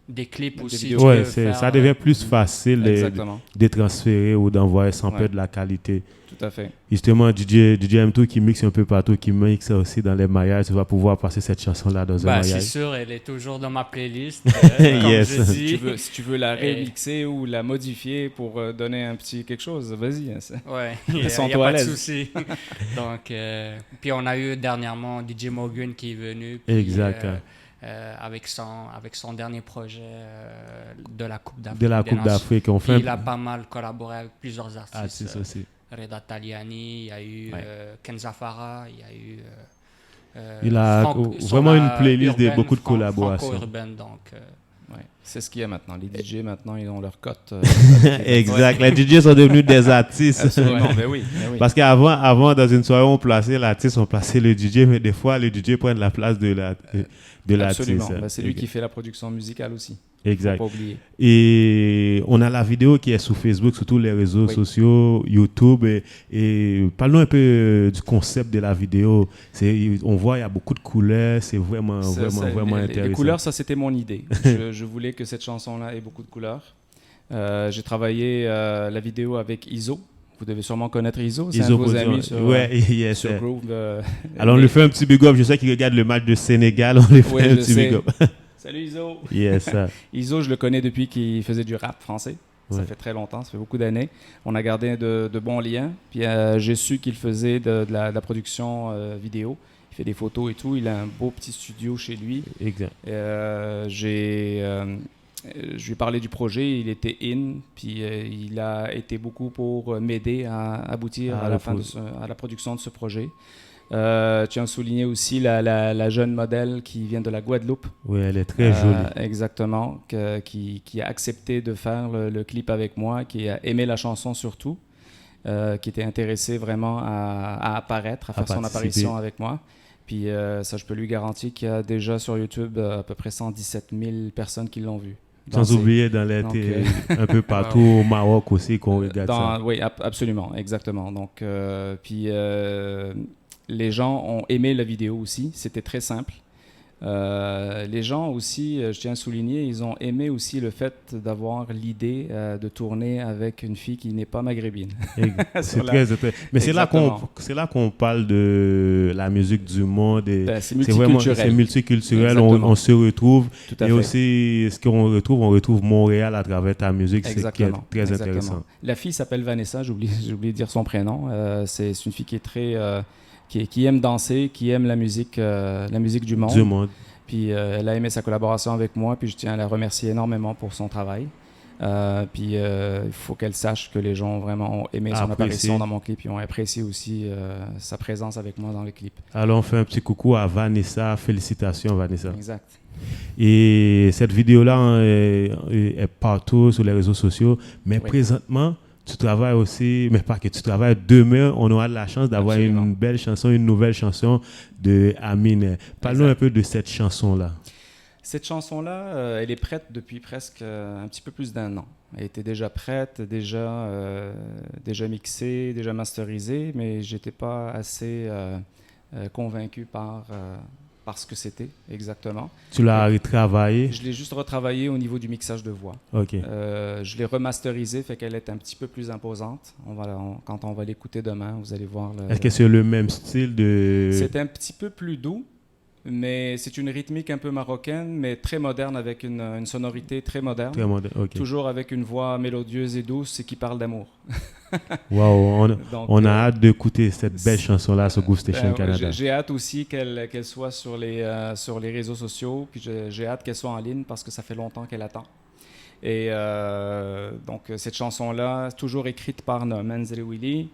des clips Même des aussi. vidéos. tu Ouais, peux faire, ça devient plus facile Exactement. de transférer ou d'envoyer sans Ouais. perdre la qualité. Tout à fait. Justement, DJ M2 qui mixe un peu partout, qui mixe aussi dans les maillages, tu vas pouvoir passer cette chanson-là dans un Bah, c'est maillage. sûr, elle est toujours dans ma playlist. Yes. Comme je dis. Si tu veux la Et- remixer ou la modifier pour donner un petit quelque chose, vas-y. Ouais, il n'y a Sens-toi à pas de l'aise. souci. Donc, puis on a eu dernièrement DJ Morgan qui est venu. Puis, Exact. avec son dernier projet de la Coupe d'Afrique. De la des Coupe Nations. d'Afrique, on Puis fait il a pas mal collaboré avec plusieurs artistes. artistes aussi. Reda Taliani, il y a eu Ouais. Kenza Farah, il y a eu Il a vraiment une playlist de beaucoup de collaborations. Franco-urbaine, donc... Ouais, c'est ce qu'il y a maintenant. Les DJ, maintenant, ils ont leur cote. Exact. Les DJ sont devenus des artistes. Absolument, ben oui. Parce qu'avant, dans une soirée, on plaçait l'artiste, on plaçait le DJ, mais des fois, les DJ prennent la place de l'artiste. Absolument. Ben, c'est lui qui fait la production musicale aussi. Exact. Faut pas oublier. Et on a la vidéo qui est sur Facebook, sur tous les réseaux sociaux, YouTube. Et parlons un peu du concept de la vidéo. On voit il y a beaucoup de couleurs. C'est vraiment intéressant. Les couleurs, ça, c'était mon idée. je voulais que cette chanson-là ait beaucoup de couleurs. J'ai travaillé la vidéo avec Iso. Vous devez sûrement connaître Iso. C'est un de vos amis sur Groove. Alors, on lui fait un petit big up. Je sais qu'il regarde le match de Sénégal. On lui fait un petit big up. Salut Iso. Yes. Iso, je le connais depuis qu'il faisait du rap français. Ça fait très longtemps, ça fait beaucoup d'années. On a gardé de bons liens. Puis j'ai su qu'il faisait de la production vidéo. Il fait des photos et tout. Il a un beau petit studio chez lui. Exact. Je lui ai parlé du projet, il était in, puis il a été beaucoup pour m'aider à aboutir à la production de ce projet. Je tiens à souligner aussi la jeune modèle qui vient de la Guadeloupe. Oui, elle est très jolie. Exactement, qui a accepté de faire le clip avec moi, qui a aimé la chanson surtout, qui était intéressée vraiment à apparaître, à faire son apparition avec moi. Puis ça, je peux lui garantir qu'il y a déjà sur YouTube à peu près 117 000 personnes qui l'ont vu. Sans oublier dans un peu partout au Maroc aussi qu'on regarde ça. Oui, absolument, exactement. Donc, puis les gens ont aimé la vidéo aussi. C'était très simple. Les gens aussi, je tiens à souligner, ils ont aimé aussi le fait d'avoir l'idée de tourner avec une fille qui n'est pas maghrébine. C'est très. Mais c'est là qu'on parle de la musique du monde. C'est multiculturel. C'est multiculturel. On se retrouve. Et aussi, ce qu'on retrouve, on retrouve Montréal à travers ta musique. C'est qui est très intéressant. La fille s'appelle Vanessa. J'ai oublié de dire son prénom. C'est une fille qui est très qui aime danser, qui aime la musique du monde. Puis elle a aimé sa collaboration avec moi, puis je tiens à la remercier énormément pour son travail. Puis il faut qu'elle sache que les gens ont vraiment aimé son apparition dans mon clip, ils ont apprécié aussi sa présence avec moi dans le clip. Alors on fait un petit coucou à Vanessa, félicitations Vanessa. Exact. Et cette vidéo-là est partout sur les réseaux sociaux, mais présentement, tu travailles aussi, mais pas que tu travailles. Demain, on aura la chance d'avoir une belle chanson, une nouvelle chanson de Amine. Parlons un peu de cette chanson-là. Cette chanson-là, elle est prête depuis presque un petit peu plus d'1 an. Elle était déjà prête, déjà mixée, déjà masterisée, mais je n'étais pas assez convaincu par ce que c'était exactement. Tu l'as retravaillé? Je l'ai juste retravaillé au niveau du mixage de voix. Ok. Je l'ai remasterisé, fait qu'elle est un petit peu plus imposante. Quand on va l'écouter demain, vous allez voir. Est-ce que c'est le même style de... C'est un petit peu plus doux, mais c'est une rythmique un peu marocaine, mais très moderne, avec une sonorité très moderne. Très moderne, ok. Toujours avec une voix mélodieuse et douce et qui parle d'amour. Wow, on a hâte d'écouter cette belle chanson-là sur Groove Station Canada. J'ai hâte aussi qu'elle soit sur les réseaux sociaux, puis j'ai hâte qu'elle soit en ligne parce que ça fait longtemps qu'elle attend. Et donc cette chanson-là, toujours écrite par Norman Zeriwili.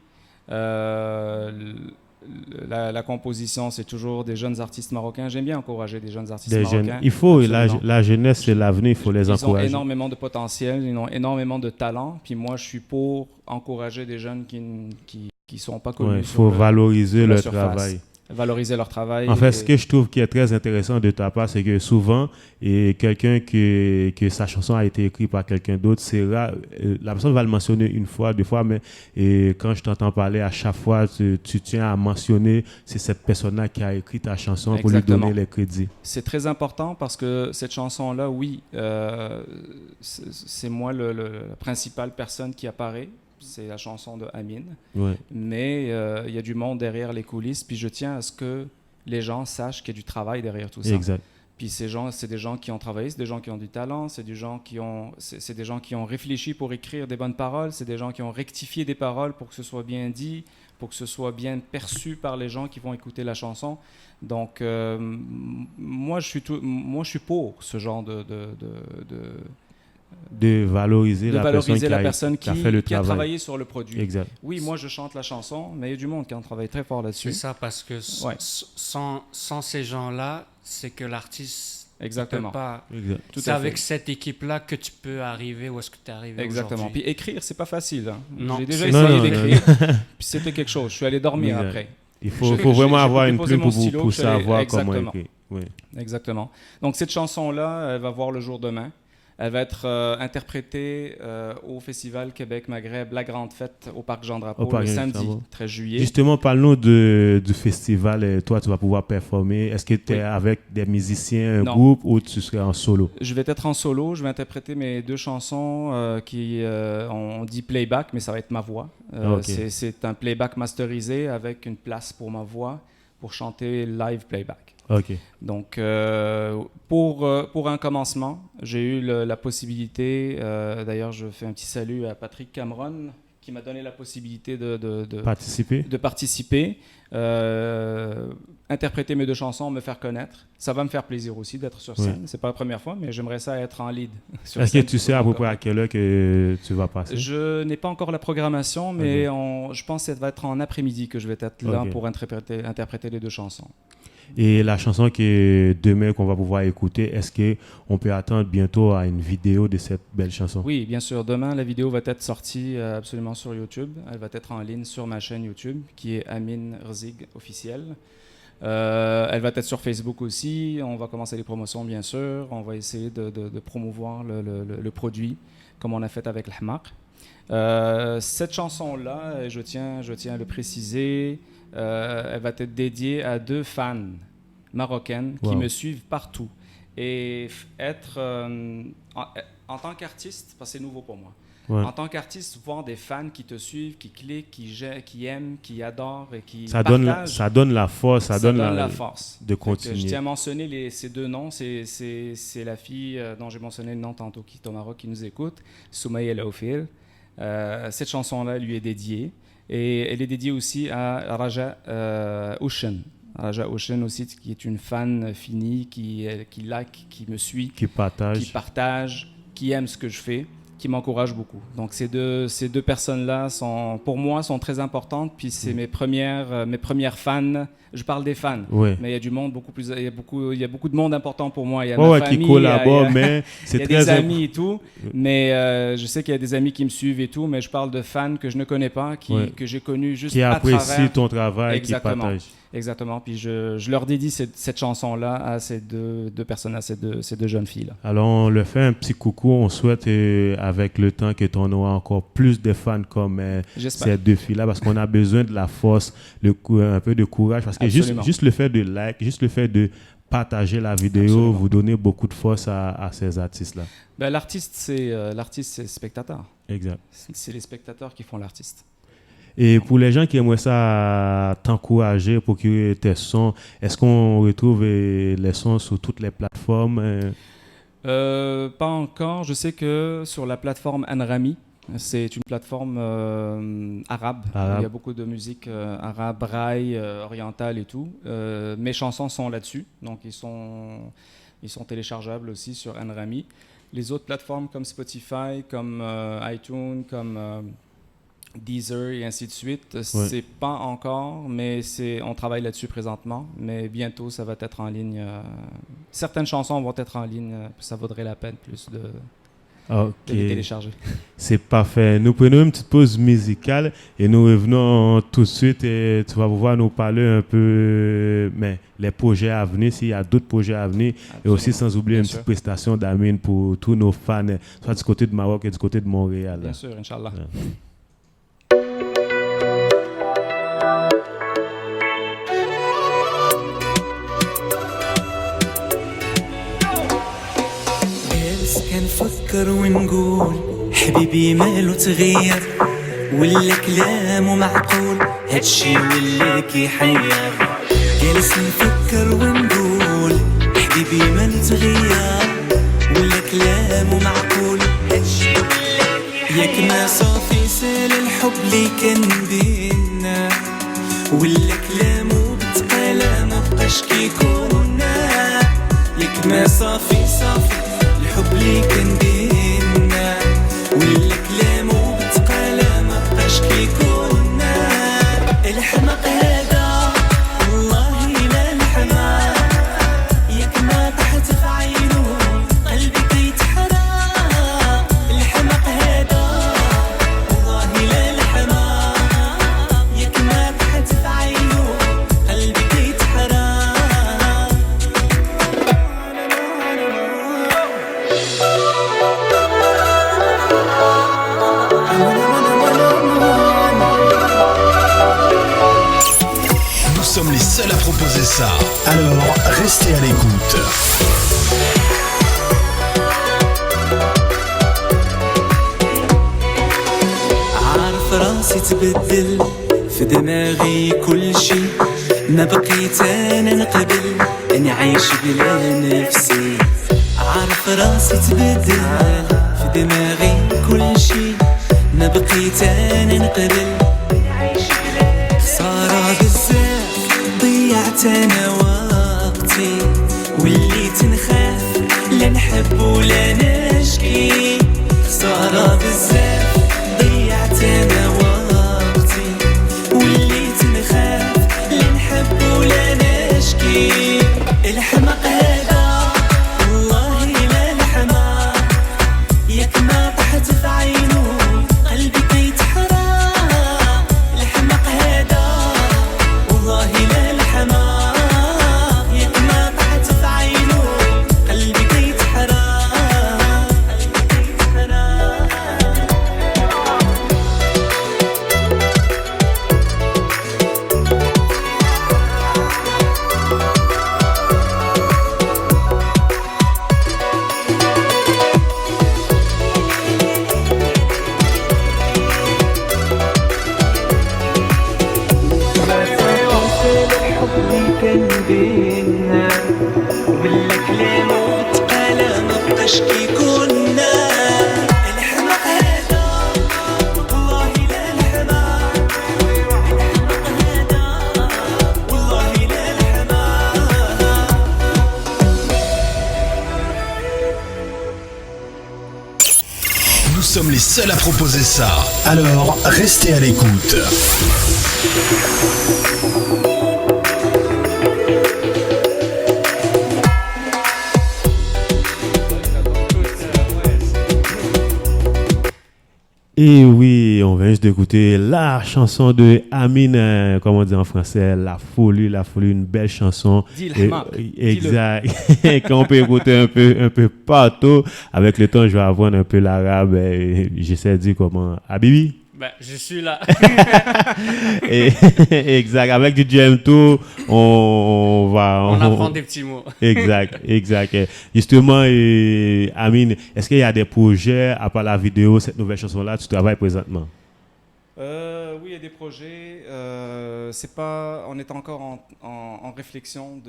La composition, c'est toujours des jeunes artistes marocains. J'aime bien encourager des jeunes artistes marocains. Il faut, la jeunesse, c'est l'avenir, il faut les encourager. Ils ont énormément de potentiel, ils ont énormément de talent. Puis moi, je suis pour encourager des jeunes qui ne sont pas connus. Il faut valoriser leur travail. Valoriser leur travail. En fait, ce que je trouve qui est très intéressant de ta part, c'est que souvent, quelqu'un que sa chanson a été écrite par quelqu'un d'autre, c'est rare. La personne va le mentionner une fois, 2 fois, mais quand je t'entends parler, à chaque fois, tu tiens à mentionner c'est cette personne-là qui a écrit ta chanson. Exactement. Pour lui donner les crédits. C'est très important parce que cette chanson-là, oui, c'est moi la principale personne qui apparaît. C'est la chanson de Amine. Ouais. Mais il y a du monde derrière les coulisses. Puis je tiens à ce que les gens sachent qu'il y a du travail derrière tout ça. Exact. Puis ces gens, c'est des gens qui ont travaillé, c'est des gens qui ont du talent, c'est des gens qui ont réfléchi pour écrire des bonnes paroles, c'est des gens qui ont rectifié des paroles pour que ce soit bien dit, pour que ce soit bien perçu par les gens qui vont écouter la chanson. Donc moi je suis pour ce genre de valoriser la personne qui a fait le qui a travail. travaillé sur le produit. Exact. Oui, moi je chante la chanson, mais il y a du monde qui en travaille très fort là-dessus. C'est ça, parce que sans ces gens-là, c'est que l'artiste Exactement. ne peut pas... Exact. Tout C'est à avec fait. cette équipe-là que tu peux arriver où est-ce que tu es arrivé Exactement. aujourd'hui. Puis écrire, c'est pas facile. Hein. Non, J'ai déjà c'est- essayé Non, d'écrire, puis c'était quelque chose. Je suis allé dormir Exact. après. Il faut vraiment avoir une déposé plume mon pour stylo, pour je suis allé- savoir comment Exactement. écrire. Oui. Exactement. Donc cette chanson-là, elle va voir le jour demain. Elle va être interprétée au Festival Québec-Maghreb, la grande fête au Parc Jean-Drapeau, Au Parc le Jean-Drapeau. samedi 13 juillet. Justement, parle-nous du festival. Toi, tu vas pouvoir performer. Est-ce que tu es Oui. avec des musiciens, un Non. groupe, ou tu seras en solo? Je vais être en solo, je vais interpréter mes 2 chansons qui, on dit playback, mais ça va être ma voix. Ok. C'est un playback masterisé avec une place pour ma voix pour chanter live playback. OK. Donc, pour un commencement, j'ai eu la possibilité, d'ailleurs je fais un petit salut à Patrick Cameron, qui m'a donné la possibilité de participer, interpréter mes 2 chansons, me faire connaître. Ça va me faire plaisir aussi d'être sur scène. C'est pas la première fois, mais j'aimerais ça être en lead. Sur Est-ce que scène tu sais à peu près à quelle heure que tu vas passer? Je n'ai pas encore la programmation, mais je pense que ça va être en après-midi que je vais être là pour interpréter les 2 chansons. Et la chanson qui est demain qu'on va pouvoir écouter, est-ce qu'on peut attendre bientôt à une vidéo de cette belle chanson? Oui, bien sûr. Demain, la vidéo va être sortie absolument sur YouTube. Elle va être en ligne sur ma chaîne YouTube, qui est Amin Rzig officiel. Elle va être sur Facebook aussi. On va commencer les promotions, bien sûr. On va essayer de promouvoir le produit, comme on a fait avec l'Hmaq. Cette chanson-là, je tiens à le préciser, elle va être dédiée à 2 fans marocaines qui me suivent partout. Et être, en tant qu'artiste, parce que c'est nouveau pour moi, en tant qu'artiste, voir des fans qui te suivent, qui cliquent, qui aiment, qui adorent et qui partagent, ça donne la force, ça donne la force de continuer. Je tiens à mentionner ces 2 noms. C'est la fille dont j'ai mentionné le nom tantôt, qui est au Maroc, qui nous écoute, Soumaïa El Aoufil. Cette chanson-là lui est dédiée. Et elle est dédiée aussi à Raja Oushen. Raja Oushen aussi, qui est une fan finie, qui like, qui me suit, qui partage, qui aime ce que je fais, qui m'encourage beaucoup. Donc ces deux personnes-là, pour moi, sont très importantes. Puis c'est mes premières fans. Je parle des fans, mais il y a du monde beaucoup plus. Il y a beaucoup de monde important pour moi. Il y a ma famille, qui collabore, mais c'est il y a des amis et tout. Mais je sais qu'il y a des amis qui me suivent et tout. Mais je parle de fans que je ne connais pas, que j'ai connus juste à travers. Qui apprécient ton travail, qui partagent. Exactement. Puis je leur dédie cette chanson-là à ces deux personnes, à ces deux jeunes filles-là. Alors, on leur fait un petit coucou. On souhaite, avec le temps, que tu en auras encore plus de fans comme ces 2 filles-là, parce qu'on a besoin de la force, un peu de courage. Parce que juste le fait de like, juste le fait de partager la vidéo, vous donnez beaucoup de force à ces artistes-là. Ben, l'artiste, c'est le spectateur. Exact. C'est les spectateurs qui font l'artiste. Et pour les gens qui aimeraient ça t'encourager pour que tes sons, est-ce qu'on retrouve les sons sur toutes les plateformes? Pas encore. Je sais que sur la plateforme Anrami, c'est une plateforme arabe. Il y a beaucoup de musique arabe, braille, orientale et tout. Mes chansons sont là-dessus, donc ils sont téléchargeables aussi sur Anrami. Les autres plateformes comme Spotify, comme iTunes, comme Deezer et ainsi de suite, c'est pas encore, mais on travaille là-dessus présentement. Mais bientôt, ça va être en ligne. Certaines chansons vont être en ligne, ça vaudrait la peine plus de les télécharger. C'est parfait. Nous prenons une petite pause musicale et nous revenons tout de suite. Et tu vas pouvoir nous parler un peu les projets à venir, s'il y a d'autres projets à venir. Absolument. Et aussi sans oublier une petite prestation d'Amin pour tous nos fans, soit du côté de Maroc et du côté de Montréal. Bien sûr, Inch'Allah. كنفكر ونقول حبيبي ماله تغير ولا كلامه معقول هادشي ولا كيحير جالس نفكر ونقول حبيبي ماله تغير ولا كلامه معقول هادشي ياك ما صافي سال الحب اللي كان بينا ولا كلامه بتقالى ما بقاش كيكونا ياك ما صافي الحب اللي كان بينا ça. Alors, restez à l'écoute. عارف راسي تبدل في دماغي كل شي ما بقيت انا نقبل اني عايش بلا نفسي عارف راسي تبدل في دماغي كل شي ما بقيت انا نقبل اني عايش بلا خسارة بزاف ضيعت انا وقتي وليت نخاف لا نحب ولا نشكي خسارة بزاف ضيعت انا وقتي وليت نخاف لا نحب ولا نشكي الحمق هذا والله لا الحمق ياك ما طحت في عينو قلبي كيتحرق الحمق هذا والله لا الحمق ياك ما طحت في عينو قلبي كيتحرق كان بينا ولا كلام وتقال ما بقاش كي كنا الحمق هذا والله لا الحمق الحمق هذا والله لا الحمق Nous sommes les seuls à proposer ça. Alors, restez à l'écoute. Et oui, on vient juste d'écouter la chanson de Amine, comment on dit en français, La Folie, une belle chanson. Dis le hamak, exact. Qu'on peut écouter un peu partout. Avec le temps, je vais apprendre un peu l'arabe. Et j'essaie de dire comment. Habibi? Ben, je suis là. Exact. Avec du GM2, on va... On apprend des petits mots. Exact. Justement, Amine, est-ce qu'il y a des projets, à part la vidéo, cette nouvelle chanson-là, tu travailles présentement? Oui, il y a des projets. C'est pas, on est encore en réflexion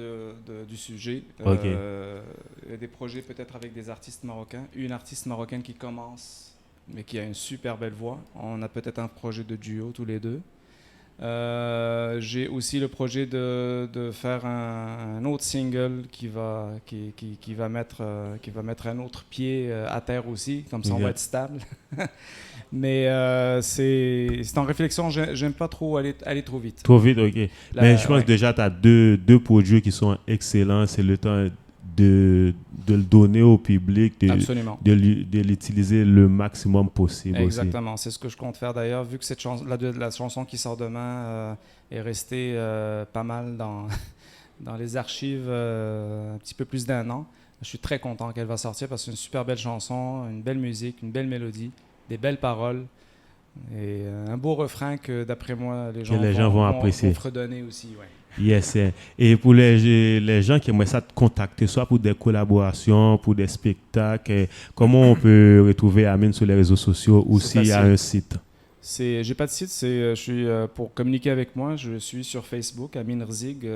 du sujet. Ok. Il y a des projets peut-être avec des artistes marocains. Une artiste marocaine qui commence, mais qui a une super belle voix. On a peut-être un projet de duo tous les deux. J'ai aussi le projet de faire un autre single qui va mettre un autre pied à terre aussi, comme ça on va être stable. Mais c'est en réflexion, j'aime pas trop aller trop vite. Trop vite, ok. Mais je pense que déjà tu as deux produits qui sont excellents, c'est le temps de le donner au public, de l'utiliser le maximum possible. Exactement, aussi. c'est ce que je compte faire d'ailleurs, vu que la chanson qui sort demain est restée pas mal dans les archives un petit peu plus d'1 an. Je suis très content qu'elle va sortir parce que c'est une super belle chanson, une belle musique, une belle mélodie, des belles paroles et un beau refrain que d'après moi les gens vont apprécier. Vont fredonner aussi, ouais. Yes. Et pour les gens qui aimeraient ça te contacter, soit pour des collaborations, pour des spectacles, comment on peut retrouver Amine sur les réseaux sociaux ou s'il y a un site? J'ai pas de site, pour communiquer avec moi, je suis sur Facebook, Amine Rzig.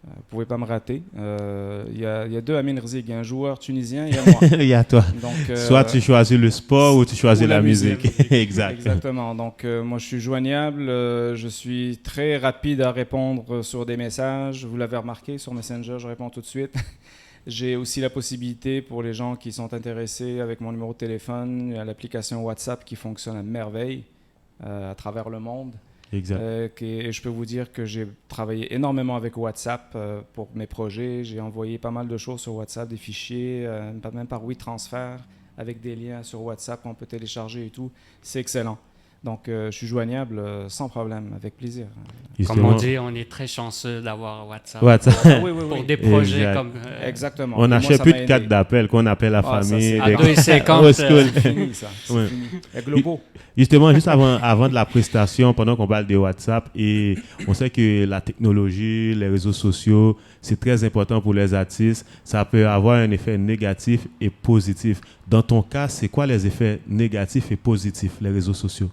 Vous pouvez pas me rater. Il y a deux Amine Rzig, un joueur tunisien et moi. Il y a toi. Donc, soit tu choisis le sport ou tu choisis la musique. Exact. Exactement. Donc moi je suis joignable, je suis très rapide à répondre sur des messages. Vous l'avez remarqué sur Messenger, je réponds tout de suite. J'ai aussi la possibilité pour les gens qui sont intéressés avec mon numéro de téléphone, il y a l'application WhatsApp qui fonctionne à merveille à travers le monde. Exact. Et je peux vous dire que j'ai travaillé énormément avec WhatsApp pour mes projets. J'ai envoyé pas mal de choses sur WhatsApp, des fichiers, même par WeTransfer, avec des liens sur WhatsApp qu'on peut télécharger et tout. C'est excellent. Donc, je suis joignable sans problème, avec plaisir. Comme on dit, on est très chanceux d'avoir WhatsApp. Pour des projets exact. comme... Exactement. On n'achète plus de cartes d'appel qu'on appelle la famille. À 2,50. C'est fini, ça. C'est fini. Les globaux. Justement, juste avant de la prestation, pendant qu'on parle de WhatsApp, et on sait que la technologie, les réseaux sociaux, c'est très important pour les artistes. Ça peut avoir un effet négatif et positif. Dans ton cas, c'est quoi les effets négatifs et positifs, les réseaux sociaux,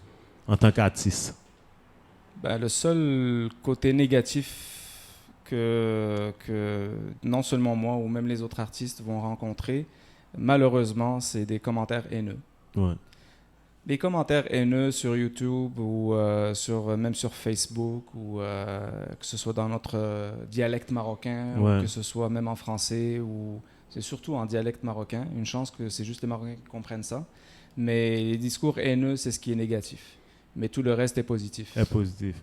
en tant qu'artiste? Le seul côté négatif que non seulement moi ou même les autres artistes vont rencontrer, malheureusement, c'est des commentaires haineux. Ouais. Les commentaires haineux sur YouTube ou même sur Facebook, ou que ce soit dans notre dialecte marocain, ouais. ou que ce soit même en français, ou c'est surtout en dialecte marocain. Une chance que c'est juste les Marocains qui comprennent ça. Mais les discours haineux, c'est ce qui est négatif. Mais tout le reste est positif.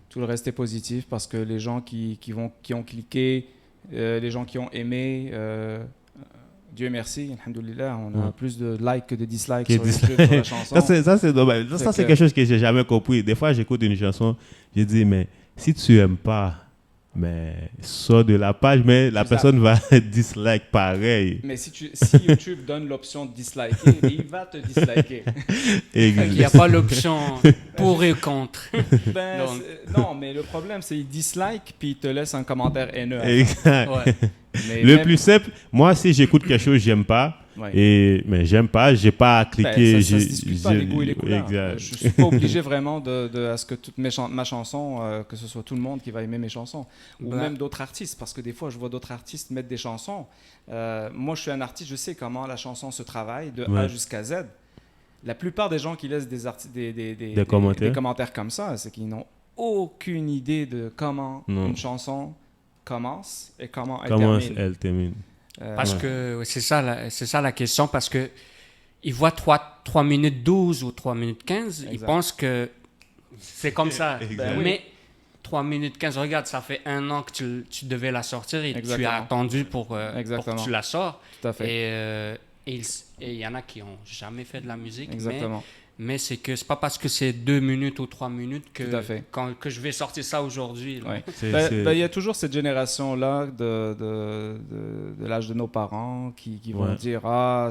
Tout le reste est positif parce que les gens qui ont cliqué, les gens qui ont aimé, Dieu merci, alhamdoulilah, on a plus de likes que de dislikes sur YouTube sur la chanson. Ça, c'est dommage. Ça, c'est quelque chose que j'ai jamais compris. Des fois, j'écoute une chanson, je dis, mais si tu aimes pas, mais sors de la page, mais la personne va dislike pareil. Mais si YouTube donne l'option de disliker, il va te disliker. Il n'y a pas l'option pour et contre. Non, mais le problème, c'est qu'il dislike puis il te laisse un commentaire haineux. Exact. Ouais. Plus simple, moi, si j'écoute quelque chose, j'aime pas. Ouais. Mais j'aime pas, j'ai pas à cliquer. Ça se discute pas, les goûts et les couleurs. Exact. Je suis pas obligé vraiment à ce que toute ma chanson, que ce soit tout le monde qui va aimer mes chansons, ou même d'autres artistes, parce que des fois je vois d'autres artistes mettre des chansons. Moi je suis un artiste, je sais comment la chanson se travaille de A jusqu'à Z. La plupart des gens qui laissent des commentaires comme ça, c'est qu'ils n'ont aucune idée de comment une chanson commence et comment elle termine. Parce que c'est ça la question, parce que ils voient 3 minutes 12 ou 3 minutes 15, exact. Ils pensent que c'est comme ça. Mais 3 minutes 15, regarde, ça fait 1 an que tu devais la sortir et tu as attendu pour que tu la sors. Tout à fait. Et il y en a qui n'ont jamais fait de la musique. Exactement. Mais c'est que c'est pas parce que c'est 2 minutes ou 3 minutes que je vais sortir ça aujourd'hui. Il y a toujours cette génération-là de l'âge de nos parents qui vont dire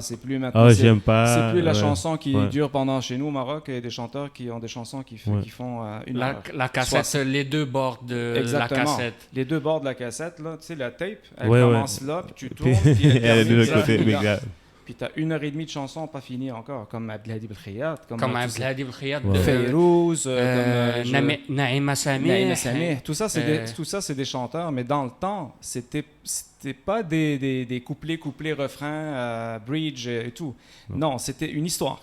c'est plus maintenant. J'aime pas. C'est plus la chanson qui dure pendant chez nous au Maroc, et des chanteurs qui ont des chansons qui font une heure. La cassette, les deux bords de la cassette. Les deux bords de la cassette, là, tu sais, la tape, elle commence là, puis tu tournes, puis elle est de l'autre côté. Puis tu as 1h30 de chansons pas finies encore, comme Abdelhadi Belkhayat, comme Abdelhadi Belkhayat, Fayrouz, Naïma Sameh. Tout ça, c'est des chanteurs, mais dans le temps, c'était pas des couplets, refrains, bridge et tout. Non, c'était une histoire.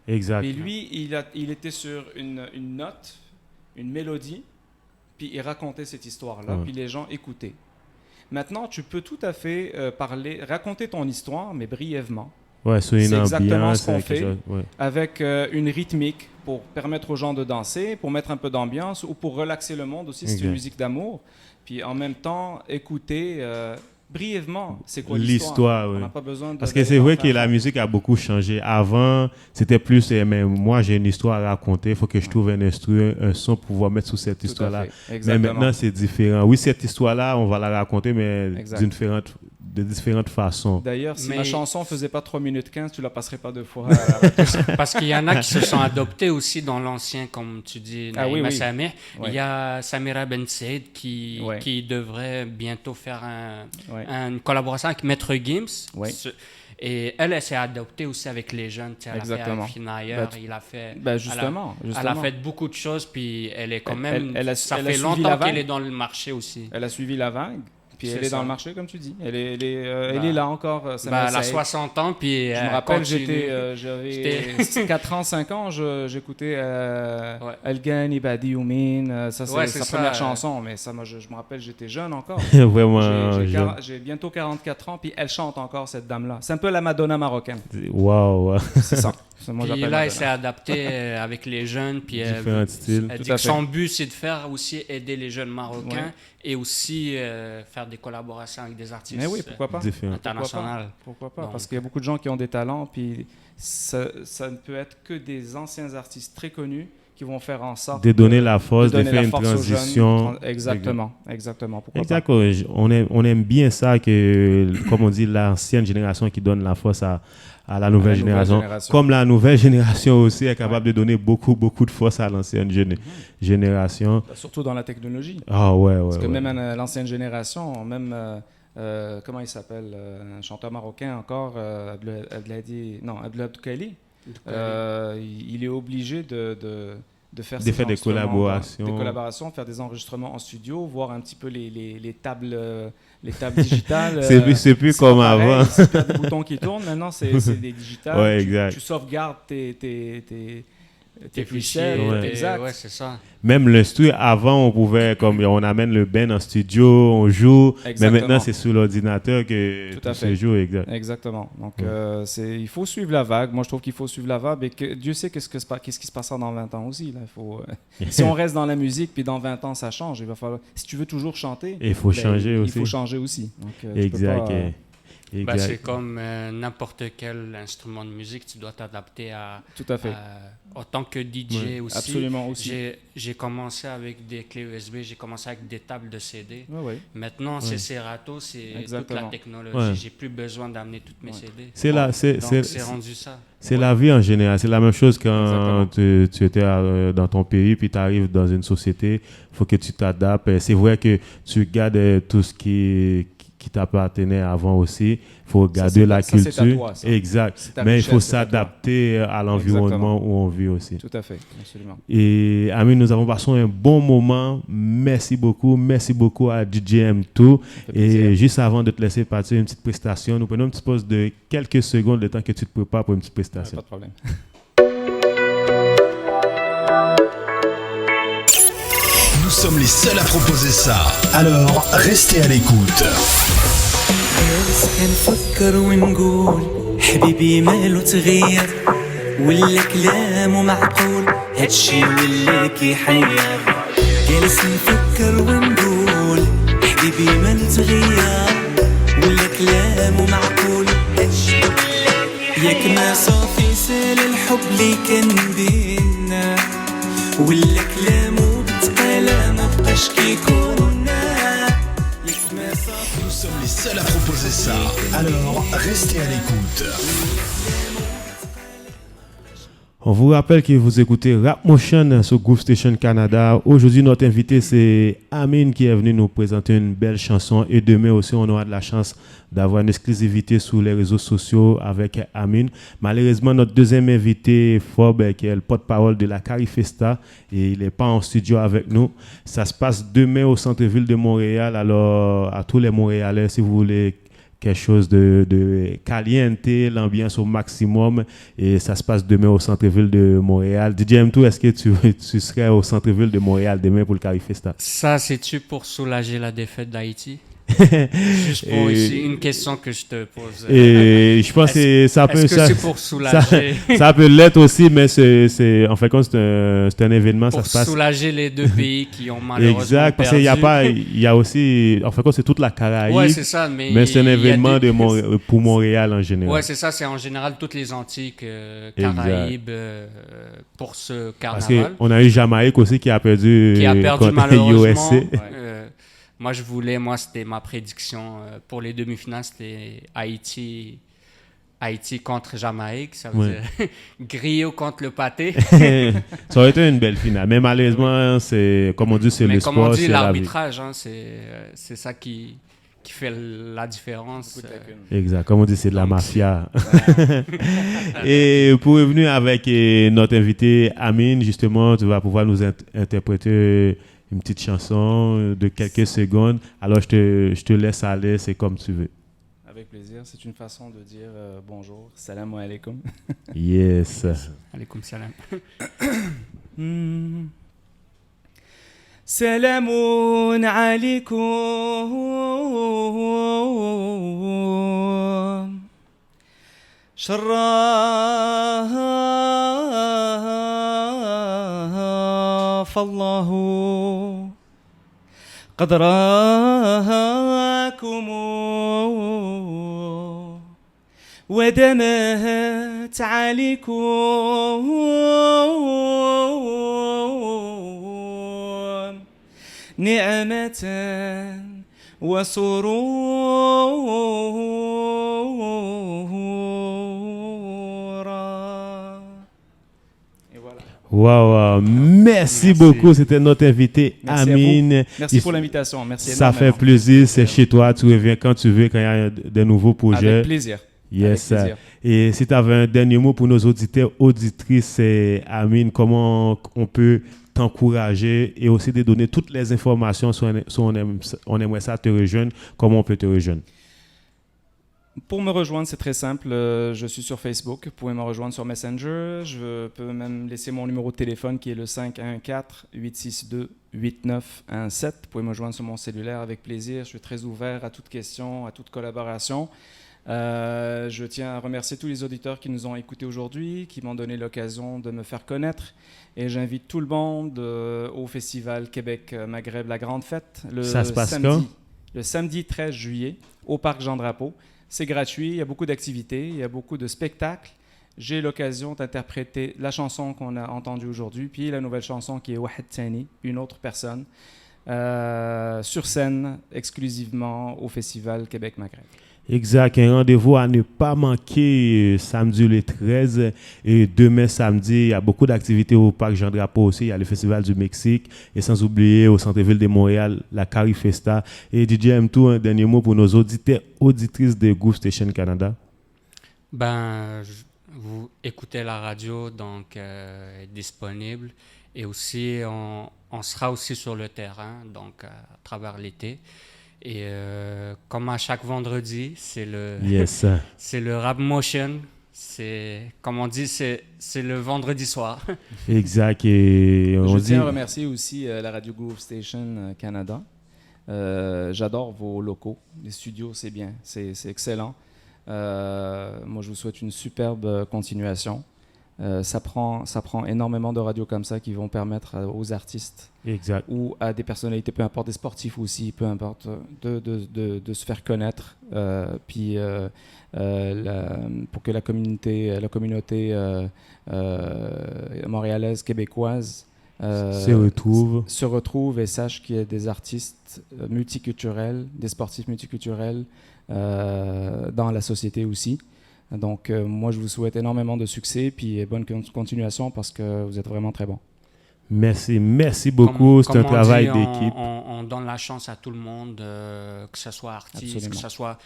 Exact. Et lui, il était sur une note, une mélodie, puis il racontait cette histoire-là, puis les gens écoutaient. Maintenant, tu peux tout à fait raconter ton histoire, mais brièvement. C'est exactement ce qu'on fait, avec une rythmique pour permettre aux gens de danser, pour mettre un peu d'ambiance, ou pour relaxer le monde aussi. C'est une musique d'amour. Puis en même temps, écouter brièvement c'est quoi l'histoire. On n'a pas besoin de... Parce que c'est vrai que la musique a beaucoup changé. Avant, c'était plus mais moi j'ai une histoire à raconter, il faut que je trouve un son pour pouvoir mettre sous cette histoire-là. Mais maintenant c'est différent. Oui, cette histoire-là, on va la raconter, mais de différentes façons. D'ailleurs, si ma chanson faisait pas 3 minutes 15, tu la passerais pas 2 fois. Parce qu'il y en a qui se sont adoptés aussi dans l'ancien, comme tu dis, Naïma Sameh. Il y a Samira Ben Said qui devrait bientôt faire une collaboration avec Maître Gims. Et elle s'est adoptée aussi avec les jeunes. Elle a fait Alfinayer, elle a fait beaucoup de choses, puis elle est quand même... ça fait longtemps qu'elle est dans le marché aussi. Elle a suivi la vague. Puis elle est dans le marché, comme tu dis. Elle est là encore. Elle a 60 ans, puis je me rappelle, j'avais 4 ans, 5 ans, j'écoutais El Ghani Badi Youmin. Ça, c'est sa première chanson, mais ça, moi, je me rappelle, j'étais jeune encore. Vraiment j'ai bientôt 44 ans, puis elle chante encore, cette dame-là. C'est un peu la Madonna marocaine. Waouh! C'est ça. Puis là, elle s'est adaptée avec les jeunes. Puis elle dit que son but, c'est de faire aussi aider les jeunes Marocains et aussi faire des collaborations avec des artistes internationaux. Pourquoi pas? Parce qu'il y a beaucoup de gens qui ont des talents, puis ça ne peut être que des anciens artistes très connus qui vont faire en sorte de donner la force, de donner faire la une force aux transition. jeunes. Exactement. Pourquoi pas. Exactement. On aime bien ça, que, comme on dit, l'ancienne génération qui donne la force à la nouvelle génération. Comme la nouvelle génération aussi est capable de donner beaucoup de force à l'ancienne génération. Surtout dans la technologie. Ah ouais. Parce que même l'ancienne génération, même, comment il s'appelle, un chanteur marocain encore, Abdelhadi Kali, il est obligé de faire des collaborations, faire des enregistrements en studio, voir un petit peu les tables digitales. c'est plus comme pareil, avant. c'est pas des boutons qui tournent, maintenant c'est des digitales. Ouais, exact. Tu sauvegardes tes fichiers. Exact. Ouais, c'est ça. Même le studio, avant, on amène le band en studio, on joue. Exactement. Mais maintenant, c'est sur l'ordinateur que tout se joue. Exactement. Donc, il faut suivre la vague. Moi, je trouve qu'il faut suivre la vague. Et Dieu sait qu'est-ce qui se passera dans 20 ans aussi. Là. Si on reste dans la musique, puis dans 20 ans, ça change. Il va falloir, si tu veux toujours chanter, il faut changer aussi. Il faut changer aussi. Donc, exact. C'est comme n'importe quel instrument de musique, tu dois t'adapter à... Tout à fait. En tant que DJ aussi. Absolument aussi. J'ai commencé avec des clés USB, j'ai commencé avec des tables de CD. Ouais. Maintenant, c'est Serato, c'est toute la technologie. Ouais. J'ai plus besoin d'amener toutes mes CD. C'est rendu ça. C'est la vie en général. C'est la même chose quand tu étais dans ton pays, puis tu arrives dans une société, il faut que tu t'adaptes. C'est vrai que tu gardes tout ce qui t'appartenait avant aussi. Il faut garder la culture. C'est à toi, ça. Exact. Mais il faut s'adapter à l'environnement où on vit aussi. Tout à fait, absolument. Et Amine, nous avons passé un bon moment. Merci beaucoup à DJ M2. Et juste avant de te laisser partir, une petite prestation. Nous prenons une petite pause de quelques secondes, le temps que tu te prépares pour une petite prestation. Pas de problème. Nous sommes les seuls à proposer ça. Alors, restez à l'écoute. نفكر ونقول حبيبي ماله تغير ولا كلامه معقول هادشي ولا كيحير جالس نفكر ونقول حبيبي ماله تغير ولا كلامه معقول هادشي ياك ما صافي سال الحب اللي كان بينا ولا كلامه بتقالى ما بقاش كيكوننا Nous sommes les seuls à proposer ça. Alors, restez à l'écoute. On vous rappelle que vous écoutez Rap Motion sur Groove Station Canada. Aujourd'hui, notre invité, c'est Amine qui est venu nous présenter une belle chanson. Et demain aussi, on aura de la chance d'avoir une exclusivité sur les réseaux sociaux avec Amine. Malheureusement, notre deuxième invité, Fob, qui est le porte-parole de la Carifesta, et il n'est pas en studio avec nous. Ça se passe demain au centre-ville de Montréal. Alors, à tous les Montréalais, si vous voulez quelque chose de caliente, l'ambiance au maximum, et ça se passe demain au centre-ville de Montréal. DJ M2, est-ce que tu serais au centre-ville de Montréal demain pour le Carifesta? Ça, c'est-tu pour soulager la défaite d'Haïti? Juste pour une question que je te pose. Et je pense que ça peut... Est-ce que c'est pour soulager? Ça peut l'être aussi, mais en fait, c'est un événement, pour ça se passe... soulager les deux pays qui ont malheureusement exact, parce qu'il y a aussi... En fait, c'est toute la Caraïbe, ouais, c'est ça, mais c'est un événement pour Montréal en général. Ouais, c'est ça, c'est en général toutes les Antilles, Caraïbes, pour ce carnaval. Parce qu'on a eu Jamaïque aussi qui a perdu malheureusement. Moi, c'était ma prédiction pour les demi-finales, c'était Haïti contre Jamaïque, ça veut dire griot contre le pâté. Ça aurait été une belle finale, mais malheureusement, c'est comme on dit, c'est le sport. Mais comme on dit, l'arbitrage, c'est ça qui fait la différence. Exact, comme on dit, c'est de la mafia. Et pour revenir avec notre invité Amine, justement, tu vas pouvoir nous interpréter une petite chanson de quelques secondes. Alors, je te laisse aller, c'est comme tu veux. Avec plaisir. C'est une façon de dire bonjour. Salam alaikum. Yes. Alaikum salam. Salamun alaikum. شرف الله قدراكم ودمت عليكم نعمة وسرورا. Et voilà. Wow, merci beaucoup. C'était notre invité, Merci Amine. Merci pour l'invitation. Merci Ça énormément. fait plaisir. C'est chez toi. Tu reviens quand tu veux, quand il y a de nouveaux projets. Avec plaisir. Yes. Avec plaisir. Et si tu avais un dernier mot pour nos auditeurs, auditrices, Amine, comment on peut t'encourager et aussi te donner toutes les informations si on aimerait ça te rejoindre, comment on peut te rejoindre? Pour me rejoindre, c'est très simple. Je suis sur Facebook. Vous pouvez me rejoindre sur Messenger. Je peux même laisser mon numéro de téléphone qui est le 514-862-8917. Vous pouvez me rejoindre sur mon cellulaire avec plaisir. Je suis très ouvert à toute question, à toute collaboration. Je tiens à remercier tous les auditeurs qui nous ont écoutés aujourd'hui, qui m'ont donné l'occasion de me faire connaître. Et j'invite tout le monde au Festival Québec Maghreb La Grande Fête. Ça se passe quand? Le samedi 13 juillet au Parc Jean-Drapeau. C'est gratuit, il y a beaucoup d'activités, il y a beaucoup de spectacles. J'ai l'occasion d'interpréter la chanson qu'on a entendue aujourd'hui, puis la nouvelle chanson qui est Wahed Tani, une autre personne, sur scène exclusivement au Festival Québec Maghreb. Exact, un rendez-vous à ne pas manquer samedi le 13 et demain samedi, il y a beaucoup d'activités au Parc Jean-Drapeau aussi, il y a le Festival du Mexique et sans oublier au Centre-Ville de Montréal, la Carifesta. Et DJ M2, un dernier mot pour nos auditeurs, auditrices de Groove Station Canada. Vous écoutez la radio, donc est disponible et aussi on sera aussi sur le terrain, donc à travers l'été. Et comme à chaque vendredi, c'est le Rap Motion. C'est, comme on dit, c'est le vendredi soir. Exact. Et je tiens à remercier aussi la radio Groove Station Canada. J'adore vos locaux. Les studios, c'est bien. C'est excellent. Moi, je vous souhaite une superbe continuation. Ça prend énormément de radios comme ça qui vont permettre aux artistes ou à des personnalités, peu importe, des sportifs aussi, peu importe, de se faire connaître, pour que la communauté montréalaise, québécoise se retrouve et sache qu'il y a des artistes multiculturels, des sportifs multiculturels dans la société aussi. Donc, moi, je vous souhaite énormément de succès et bonne continuation parce que vous êtes vraiment très bon. Merci beaucoup. C'est un travail d'équipe. On donne la chance à tout le monde, que ce soit artiste, Absolument. que ce soit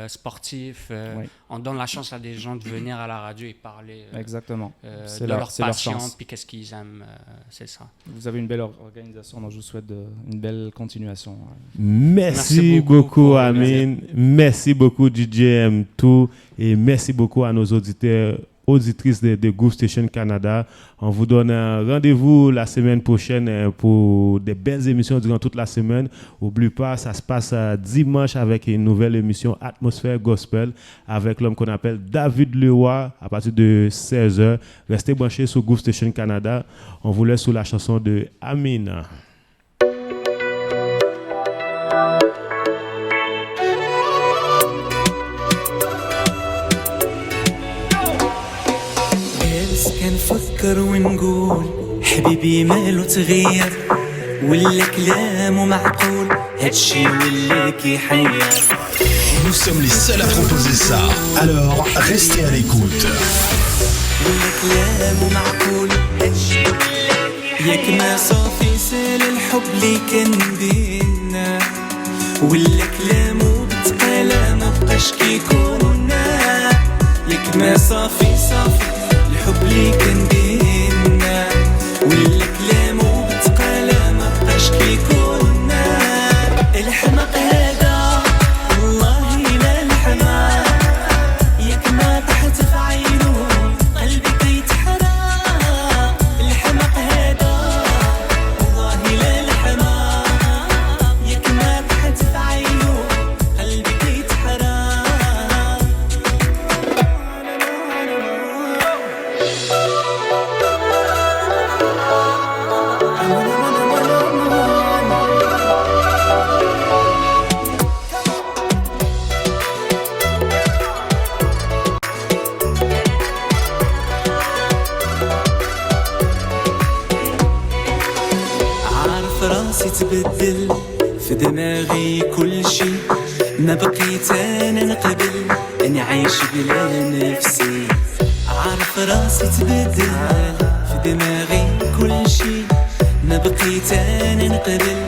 sportif. Oui. On donne la chance à des gens de venir à la radio et parler Exactement. de leur passion, puis qu'est-ce qu'ils aiment. C'est ça. Vous avez une belle organisation, donc je vous souhaite une belle continuation. Merci beaucoup, Amine. Merci beaucoup, DJ M2. Et merci beaucoup à nos auditeurs, auditrices de Groove Station Canada. On vous donne un rendez-vous la semaine prochaine pour des belles émissions durant toute la semaine. N'oubliez pas, ça se passe dimanche avec une nouvelle émission Atmosphère Gospel avec l'homme qu'on appelle David Leroy à partir de 16h. Restez branchés sur Groove Station Canada. On vous laisse sous la chanson de Amine. كنفكر ونقول حبيبي ماله تغير ولا كلامه معقول هادشي ولا كيحير. Nous sommes les seuls à proposer ça, alors restez à l'écoute. ولا كلامه معقول هادشي ياك ما صافي سال الحب اللي كان بينا ولا كلامه بتقال ما بقاش كيكوننا ياك ما صافي الحب اللي كان بينا ولا كلامه بتقال ما بقاش كيكوننا الحماق هذا والله لا الحماق ياك ما تحت في عينه قلبي كيتحرق الحماق هذا والله لا الحماق ياك ما تحت في عينه قلبي كيتحرق. راسي تبدل في دماغي كل شي ما بقيت انا نقبل اني عايش بلا نفسي عارف راسي تبدل في دماغي كل شي ما بقيت انا نقبل